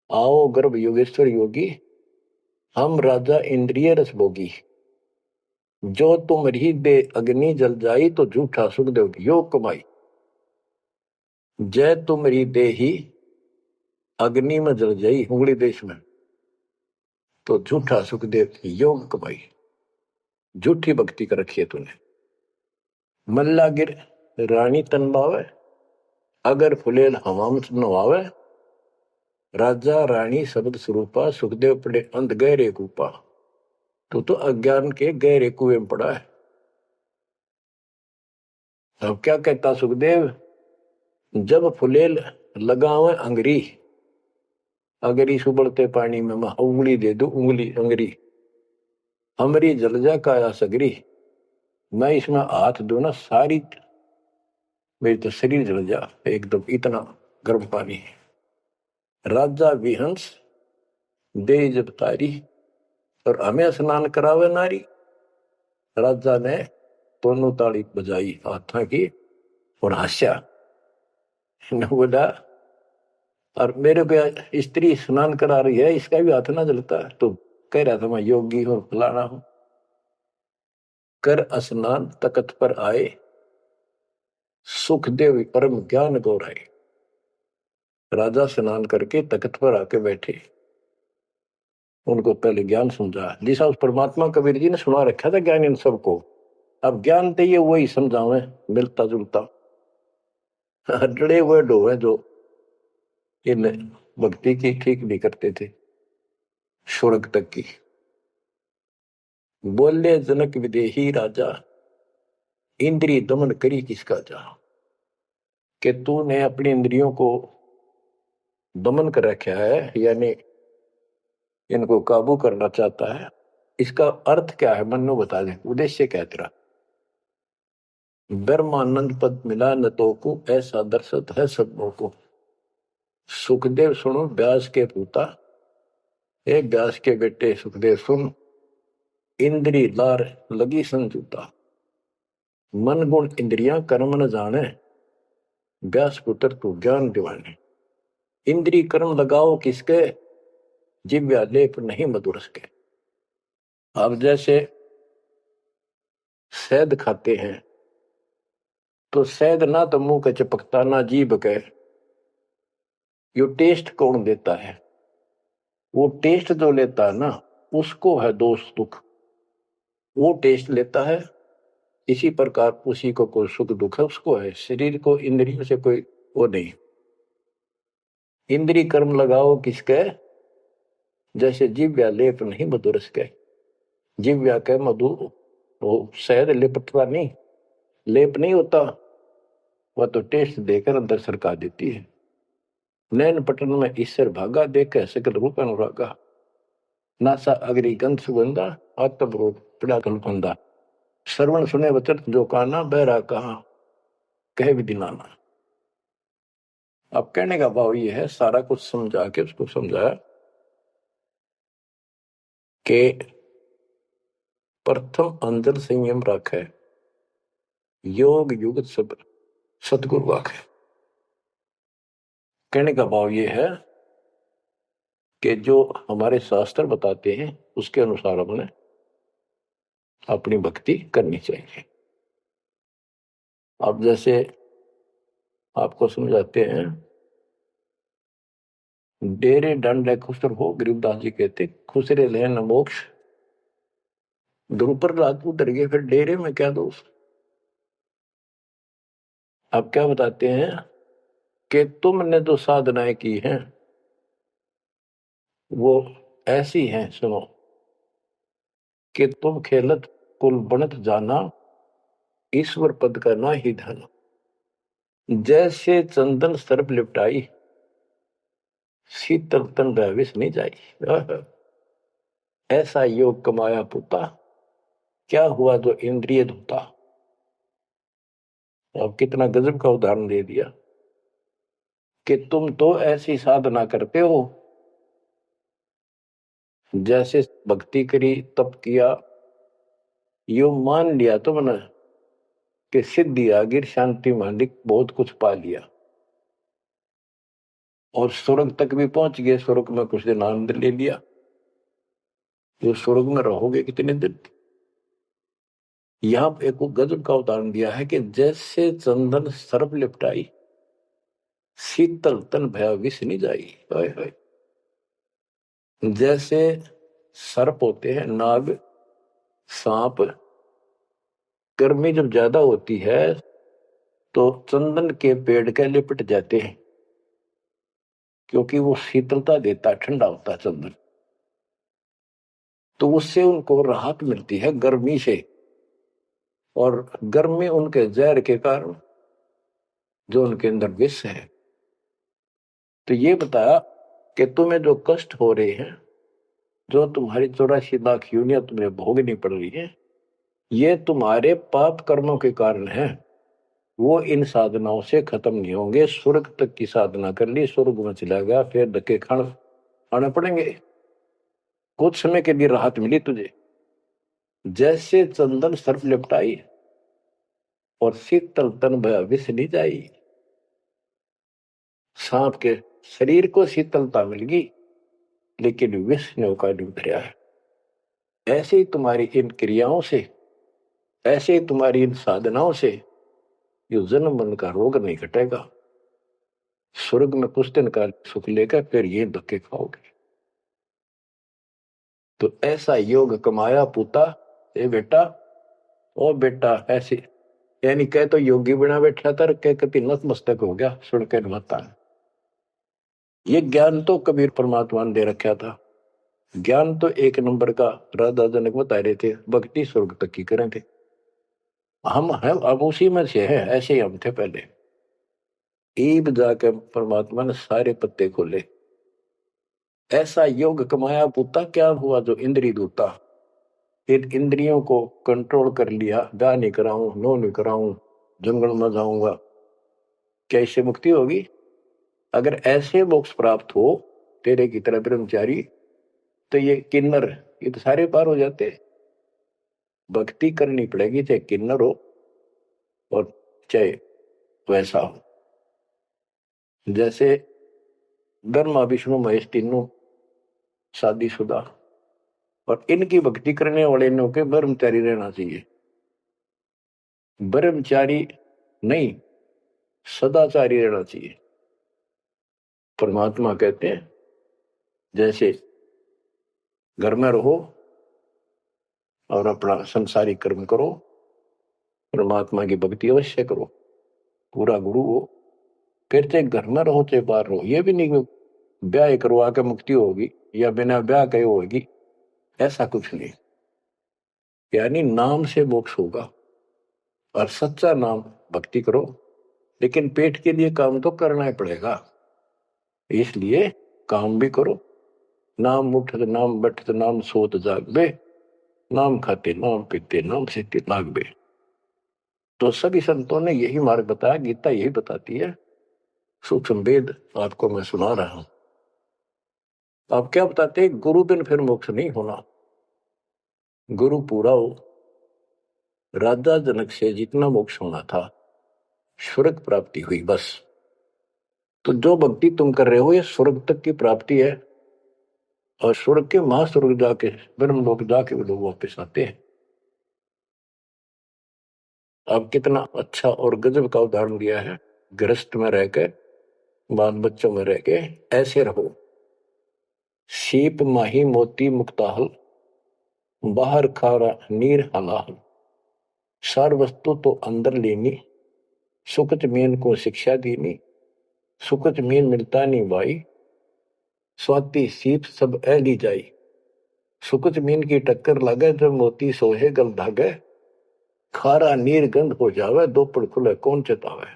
आओ गर्भ योगेश्वर योगी, हम राजा इंद्रिय रस भोगी, जो तुम रही दे अग्नि जल जाई, तो झूठा सुखदेव योग कमाई, जय तुमरी दे ही अग्नि में जल जाई उंगली देश में, तो झूठा सुखदेव योग कमाई। झूठी भक्ति कर रखी है तूने। मल्ला गिर रानी तन बावे, अगर फुलेल हवाम नवावे, राजा रानी शब्द स्वरूपा, सुखदेव पड़े अंध गहरे कूपा। तो अज्ञान के गहरे कुएं में पड़ा है। अब क्या कहता सुखदेव, जब फुलेल लगावे अंगरी, अगरी सुबड़ते पानी में मैं उंगली दे दू, उंगली अंगरी हमरी जल जा काया सगरी, मैं इसमें हाथ दू ना, सारी मेरी तो शरीर जल जा एकदम, इतना गर्म पानी है। राजा विहंस दे जब तारी, और हमें स्नान करावे नारी। राजा ने दोनों ताली बजाई हाथा की और हंसा, बोला और मेरे को स्त्री स्नान करा रही है, इसका भी हाथ ना जलता है। तो कह रहा था मैं योगी और फलाना हूं। कर स्नान तकत पर आए, सुखदेव परम ज्ञान गौराए। राजा स्नान करके तख्त पर आके बैठे, उनको पहले ज्ञान समझा, जिसा उस परमात्मा कबीर जी ने सुना रखा था ज्ञान इन सबको। अब ज्ञान तो ये वही समझावे, मिलता जुलता डरे हुए डोवे जो इन भक्ति की ठीक नहीं करते थे स्वर्ग तक की। बोले जनक विदेही राजा, इंद्रिय दमन करी किसका जा, कि तूने अपनी इंद्रियों को दमन कर रखा है, यानी इनको काबू करना चाहता है। इसका अर्थ क्या है मन्नो बता दे, उद्देश्य क्या तेरा। ब्रह्मानंद पद मिला न तो को, ऐसा दर्शत है सबों को। सुखदेव सुनो व्यास के पूता, एक व्यास के बेटे सुखदेव सुन, इंद्री लार लगी संजूता, मन गुण इंद्रियां कर्म न जाने, व्यास पुत्र तू ज्ञान दिवाने। इंद्री कर्म लगाओ किसके, जिव्या लेप नहीं मधुरस के। अब जैसे शहद खाते हैं, तो शहद ना तो मुंह के चिपकता ना जीभ के, यो टेस्ट कौन देता है, वो टेस्ट जो लेता है ना, उसको है दोष दुख, वो टेस्ट लेता है। इसी प्रकार उसी को कोई सुख दुख है, उसको है। शरीर को इंद्रियों से कोई वो नहीं। इंद्री कर्म लगाओ किसके, जैसे जिव्या लेप नहीं मधुरस के। जिव्या के मधु वो शहद लिपटता नहीं, लेप नहीं होता, वह तो टेस्ट देकर अंदर सरका देती है। नैन पटन में ईश्वर भागा, देखे सकल रूप अनुरागा, नासा अग्रि गंध सुगंधा, आत्म रूप पड़ा कलफंदा। श्रवण सुने वचन जो काना, बहरा कहा कहे विधि नाना। अब कहने का भाव ये है, सारा कुछ समझा के उसको समझाया कि प्रथम अंदर संयम रखे, योग युगत सब सतगुरु वाखे। कहने का भाव ये है कि जो हमारे शास्त्र बताते हैं उसके अनुसार हमने अपनी भक्ति करनी चाहिए। अब जैसे आपको समझाते हैं, डेरे दंड खुसर हो, गरीबदास जी कहते खुसरे ले न मोक्ष। ध्रुव रात उतर गए, फिर डेरे में क्या दोष। अब क्या बताते हैं कि तुमने जो साधनाएं की हैं वो ऐसी हैं, सुनो, कि तुम खेलत कुल बनत जाना, ईश्वर पद का ना ही धन। जैसे चंदन सर्प लिपटाई, शीतल तन विष नहीं जाई। ऐसा योग कमाया पुता, क्या हुआ जो इंद्रिय धोता। अब कितना गजब का उदाहरण दे दिया कि तुम तो ऐसी साधना करते हो, जैसे भक्ति करी, तप किया, यो मान लिया तुमने कि सिद्धि आ गई, शांति मालिक, बहुत कुछ पा लिया और स्वर्ग तक भी पहुंच गए। स्वर्ग में कुछ दिन आनंद ले लिया। जो स्वर्ग में रहोगे कितने दिन। यहां एक गजब का उदाहरण दिया है कि जैसे चंदन सर्प लिपटाई, शीतल तन भया विष नहीं जाई। हाय हाय। जैसे सर्प होते हैं, नाग, सांप, गर्मी जब ज्यादा होती है तो चंदन के पेड़ के लिपट जाते हैं, क्योंकि वो शीतलता देता है, ठंडा होता है चंदन, तो उससे उनको राहत मिलती है गर्मी से। और गर्मी उनके जहर के कारण जो उनके अंदर विष है। तो ये बताया कि तुम्हें जो कष्ट हो रहे हैं, जो तुम्हारी 84 लाख यूनियन तुम्हें भोगनी पड़ रही है, ये तुम्हारे पाप कर्मों के कारण है। वो इन साधनाओं से खत्म नहीं होंगे। स्वर्ग तक की साधना कर ली, स्वर्ग में चला गया, फिर धक्के खाने पड़ेंगे। कुछ समय के लिए राहत मिली तुझे, जैसे चंदन सर्प लिपटाई और शीतल तन भया विष नहीं जाई। सांप के शरीर को शीतलता मिल गई, लेकिन विष ने का नहीं उतरा है। ऐसे ही तुम्हारी इन क्रियाओं से, ऐसे ही तुम्हारी इन साधनाओं से ये जन्म मन का रोग नहीं घटेगा। स्वर्ग में कुछ दिन का सुख लेकर फिर ये धक्के खाओगे। तो ऐसा योग कमाया पुता, ए बेटा। ओ बेटा ऐसे, यानी कह तो योगी बना बैठा था, कह कति नतमस्तक हो गया सुनकर बता। ये ज्ञान तो कबीर परमात्मा ने दे रखा था। ज्ञान तो एक नंबर का राधा जनक बता रहे थे, भक्ति स्वर्ग तक की करें थे। हम हैं अब उसी में से हैं, ऐसे ही हम थे पहले। ईब जाकर परमात्मा ने सारे पत्ते खोले। ऐसा योग कमाया पुता, क्या हुआ जो इंद्रिय दूता। फिर इंद्रियों को कंट्रोल कर लिया, गा नहीं कराऊं, नो नहीं कराऊं, जंगल में जाऊंगा, क्या इससे मुक्ति होगी। अगर ऐसे मोक्ष प्राप्त हो तेरे की तरह ब्रह्मचारी, तो ये किन्नर, ये तो सारे पार हो जाते। भक्ति करनी पड़ेगी, चाहे किन्नर हो और चाहे वैसा हो। जैसे ब्रह्मा विष्णु महेश तीनों शादीशुदा, और इनकी भक्ति करने वाले इनों के ब्रह्मचारी रहना चाहिए। ब्रह्मचारी नहीं, सदाचारी रहना चाहिए। परमात्मा कहते हैं जैसे घर में रहो और अपना संसारिक कर्म करो, परमात्मा की भक्ति अवश्य करो, पूरा गुरु हो। फिर चाहे घर में रहो चाहे बाहर रहो। ये भी नहीं ब्याह करवा के मुक्ति होगी या बिना ब्याह के होगी, ऐसा कुछ नहीं। यानी नाम से मोक्ष होगा, और सच्चा नाम भक्ति करो, लेकिन पेट के लिए काम तो करना ही पड़ेगा। इसलिए काम भी करो। नाम उठत नाम बैठत नाम सोत जागबे, नाम खाते नाम पीते नाम से लागबे। तो सभी संतों ने यही मार्ग बताया, गीता यही बताती है। सूक्ष्म वेद आपको मैं सुना रहा हूं। आप क्या बताते हैं, गुरु बिन फिर मोक्ष नहीं होना। गुरु पूरा हो, राजा जनक से जितना मोक्ष होना था, स्वर्ग प्राप्ति हुई बस। तो जो भक्ति तुम कर रहे हो ये स्वर्ग तक की प्राप्ति है, और स्वर्ग के महास्वर्ग जाके ब्रह्म लोक जाके वो लोग वापस आते हैं। अब कितना अच्छा और गजब का उदाहरण दिया है। गृहस्थ में रह के, बाल बच्चों में रह के ऐसे रहो। सीप माही मोती मुक्ताहल, बाहर खारा नीर हलाहल। सार वस्तु तो अंदर लेनी, सुकच मीन को शिक्षा दीनी। सुकच मीन मिलता नहीं भाई, स्वाति सीप सब ली जाई। सुकच मीन की टक्कर लगे जब मोती सोहे गल धागे। खारा नीर गंध हो जावे, दो पड़ खुले कौन चेतावे।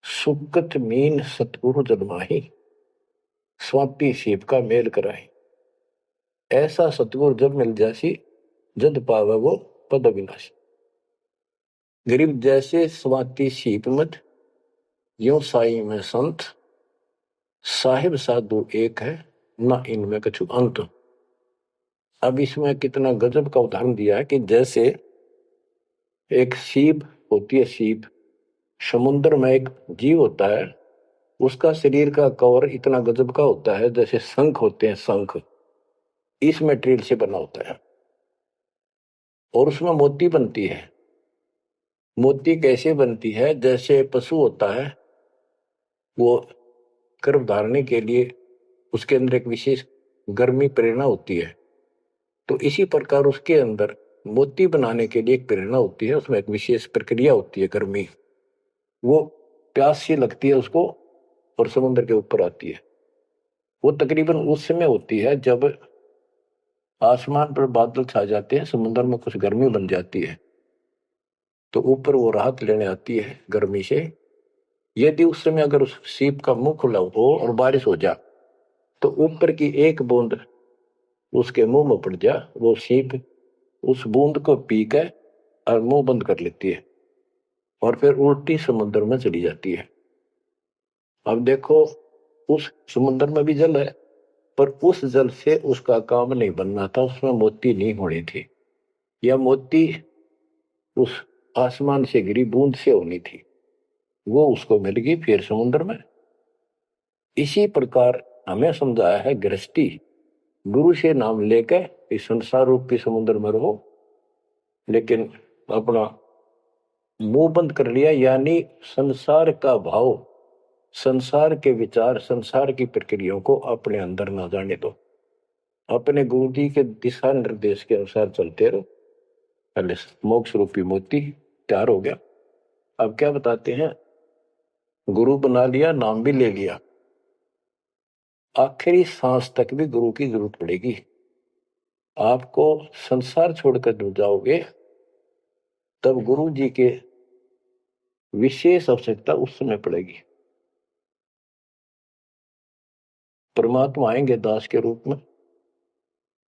सुकच मीन सतगुरु जन्माही, स्वाति सीप का मेल कराए। ऐसा सतगुरु जब मिल जासी, जद पावे वो पद अविनाशी। गरीब जैसे स्वाति सीप मत, यो साई में संत, साहिब साधु एक है, ना इनमें कछु अंत। अब इसमें कितना गजब का उदाहरण दिया है कि जैसे एक सीप होती है, सीप समुद्र में एक जीव होता है, उसका शरीर का कवर इतना गजब का होता है जैसे शंख होते हैं, शंख इस मटेरियल से बना होता है, और उसमें मोती बनती है। मोती कैसे बनती है? जैसे पशु होता है, वो गर्भ धारने के लिए उसके अंदर एक विशेष गर्मी प्रेरणा होती है, तो इसी प्रकार उसके अंदर मोती बनाने के लिए एक प्रेरणा होती है, उसमें एक विशेष प्रक्रिया होती है, गर्मी, वो प्यास सी लगती है उसको और समुद्र के ऊपर आती है। वो तकरीबन उस समय होती है जब आसमान पर बादल छा जाते हैं, समुद्र में कुछ गर्मी बन जाती है, तो ऊपर वो राहत लेने आती है गर्मी से। यदि उस समय अगर उस सीप का मुंह खुला हो और बारिश हो जा, तो ऊपर की एक बूंद उसके मुंह में पड़ जा, वो सीप उस बूंद को पी कर और मुंह बंद कर लेती है और फिर उल्टी समुद्र में चली जाती है। अब देखो, उस समुद्र में भी जल है, पर उस जल से उसका काम नहीं बनना था, उसमें मोती नहीं होनी थी, या मोती उस आसमान से गिरी बूंद से होनी थी, वो उसको मिल गई फिर समुद्र में। इसी प्रकार हमें समझाया है गृहस्थी, गुरु से नाम लेकर इस संसार रूपी समुद्र में रहो, लेकिन अपना मुंह बंद कर लिया, यानी संसार का भाव, संसार के विचार, संसार की प्रक्रियाओं को अपने अंदर ना जाने दो, अपने गुरु जी के दिशा निर्देश के अनुसार चलते रहो। पहले मोक्ष रूपी मोती तैयार हो गया। अब क्या बताते हैं, गुरु बना लिया, नाम भी ले लिया, आखिरी सांस तक भी गुरु की जरूरत पड़ेगी। आपको संसार छोड़कर जब जाओगे, तब गुरु जी के विशेष आवश्यकता उस समय पड़ेगी। परमात्मा आएंगे दास के रूप में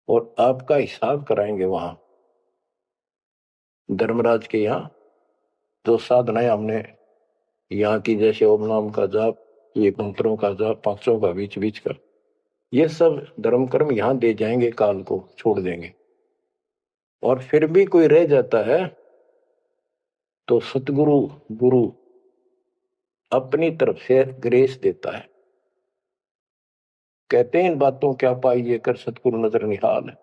और आपका हिसाब कराएंगे वहां धर्मराज के यहाँ। जो साधनाएं हमने यहाँ की, जैसे ओम नाम का जाप, ये मंत्रों का जाप, पांचों का बीच बीच का, ये सब धर्म कर्म यहाँ दे जाएंगे, काल को छोड़ देंगे। और फिर भी कोई रह जाता है तो सतगुरु गुरु अपनी तरफ से ग्रेस देता है। कहते हैं इन बातों क्या पाइए कर सतगुरु नजर निहाल है।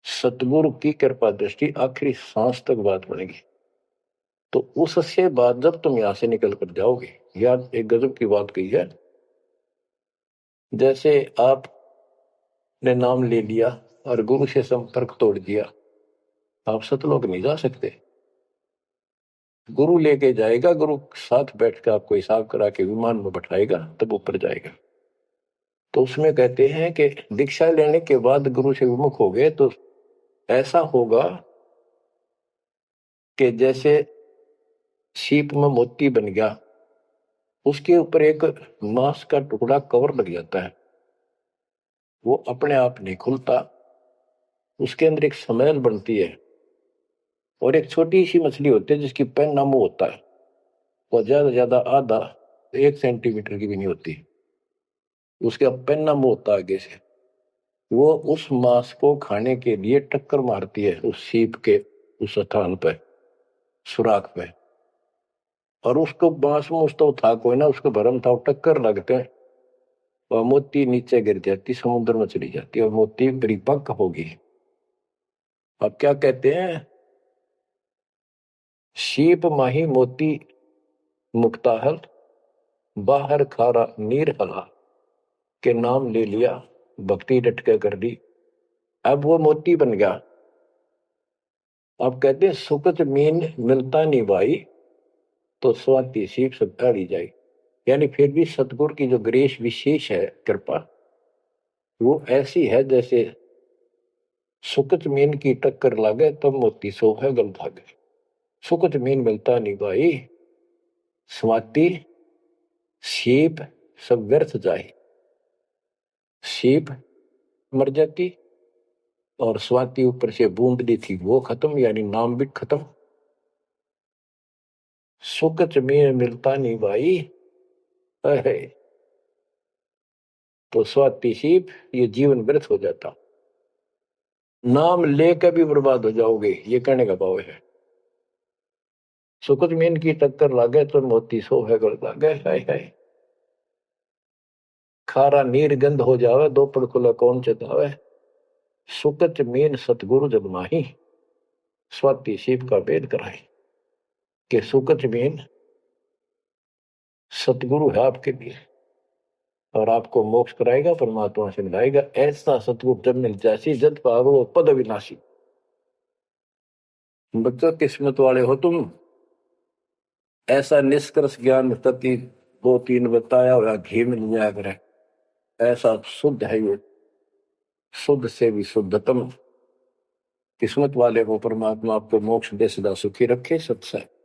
सतगुरु की कृपा दृष्टि आखिरी सांस तक बात बनेगी। तो उससे बाद जब तुम यहां से निकल कर जाओगे, यार एक गजब की बात कही है, जैसे आपने नाम ले लिया और गुरु से संपर्क तोड़ दिया, आप सतलोक नहीं जा सकते। गुरु लेके जाएगा, गुरु साथ बैठ कर आपको हिसाब करा के विमान में बैठाएगा, तब ऊपर जाएगा। तो उसमें कहते हैं कि दीक्षा लेने के बाद गुरु से विमुख हो गए तो ऐसा होगा कि जैसे सीप में मोती बन गया, उसके ऊपर एक मांस का टुकड़ा कवर लग जाता है, वो अपने आप नहीं खुलता, उसके अंदर एक स्मेल बनती है। और एक छोटी सी मछली होती है जिसकी पैन मुंह होता है, वो ज्यादा ज्यादा आधा 1 सेंटीमीटर की भी नहीं होती, उसका पैन मुंह होता है आगे से, वो उस मांस को खाने के लिए टक्कर मारती है उस सीप के उस स्थान पे, सुराख पे, और उसको मांस में उसको था कोई ना, उसको भरम था, टक्कर लगते हैं और मोती नीचे गिर जाती, समुद्र में चली जाती और मोती परिपक्व होगी। अब क्या कहते हैं, सीप माही मोती मुक्ताहल, बाहर खारा नीर हला, के नाम ले लिया, भक्ति डट के कर दी, अब वो मोती बन गया। अब कहते हैं सुकत मीन मिलता नहीं भाई, तो स्वाति सीप सब ढाली जाए। यानी फिर भी सतगुरु की जो ग्रेस विशेष है, कृपा, वो ऐसी है जैसे सुकत मीन की टक्कर लागे तब मोती सो है गल भागे। सुकत मीन मिलता नहीं भाई, स्वाति सीप सब व्यर्थ जाए। सीप मर जाती और स्वाति ऊपर से बूंदली थी वो खत्म, यानी नाम भी खत्म। सुकच में मिलता नहीं भाई। अरे तो स्वाति सीप ये जीवन व्यर्थ हो जाता, नाम लेकर भी बर्बाद हो जाओगे, ये कहने का भाव है। सुकच में की टक्कर लागे तो मोती सो है कर लागे। हाय हाय खारा नीर गंध हो जावे, दो पड़कुला कौन चतावे। सुकच मीन सतगुरु जब माही, स्वाति शिव का भेद कराए। कि सुकच मीन सतगुरु है आपके लिए और आपको मोक्ष कराएगा, परमात्मा से मिलाएगा। ऐसा सतगुरु जब मिल जासी, जद पावो पद अविनाशी। बच्चों किस्मत वाले हो तुम, ऐसा निष्कर्ष ज्ञान तति 2-3 बताया हुआ घी मिल जाया करे। ऐसा शुद्ध है ये, शुद्ध से भी शुद्धतम। किस्मत वाले हो, परमात्मा आपको मोक्ष दे, सदा सुखी रखे। सत्संग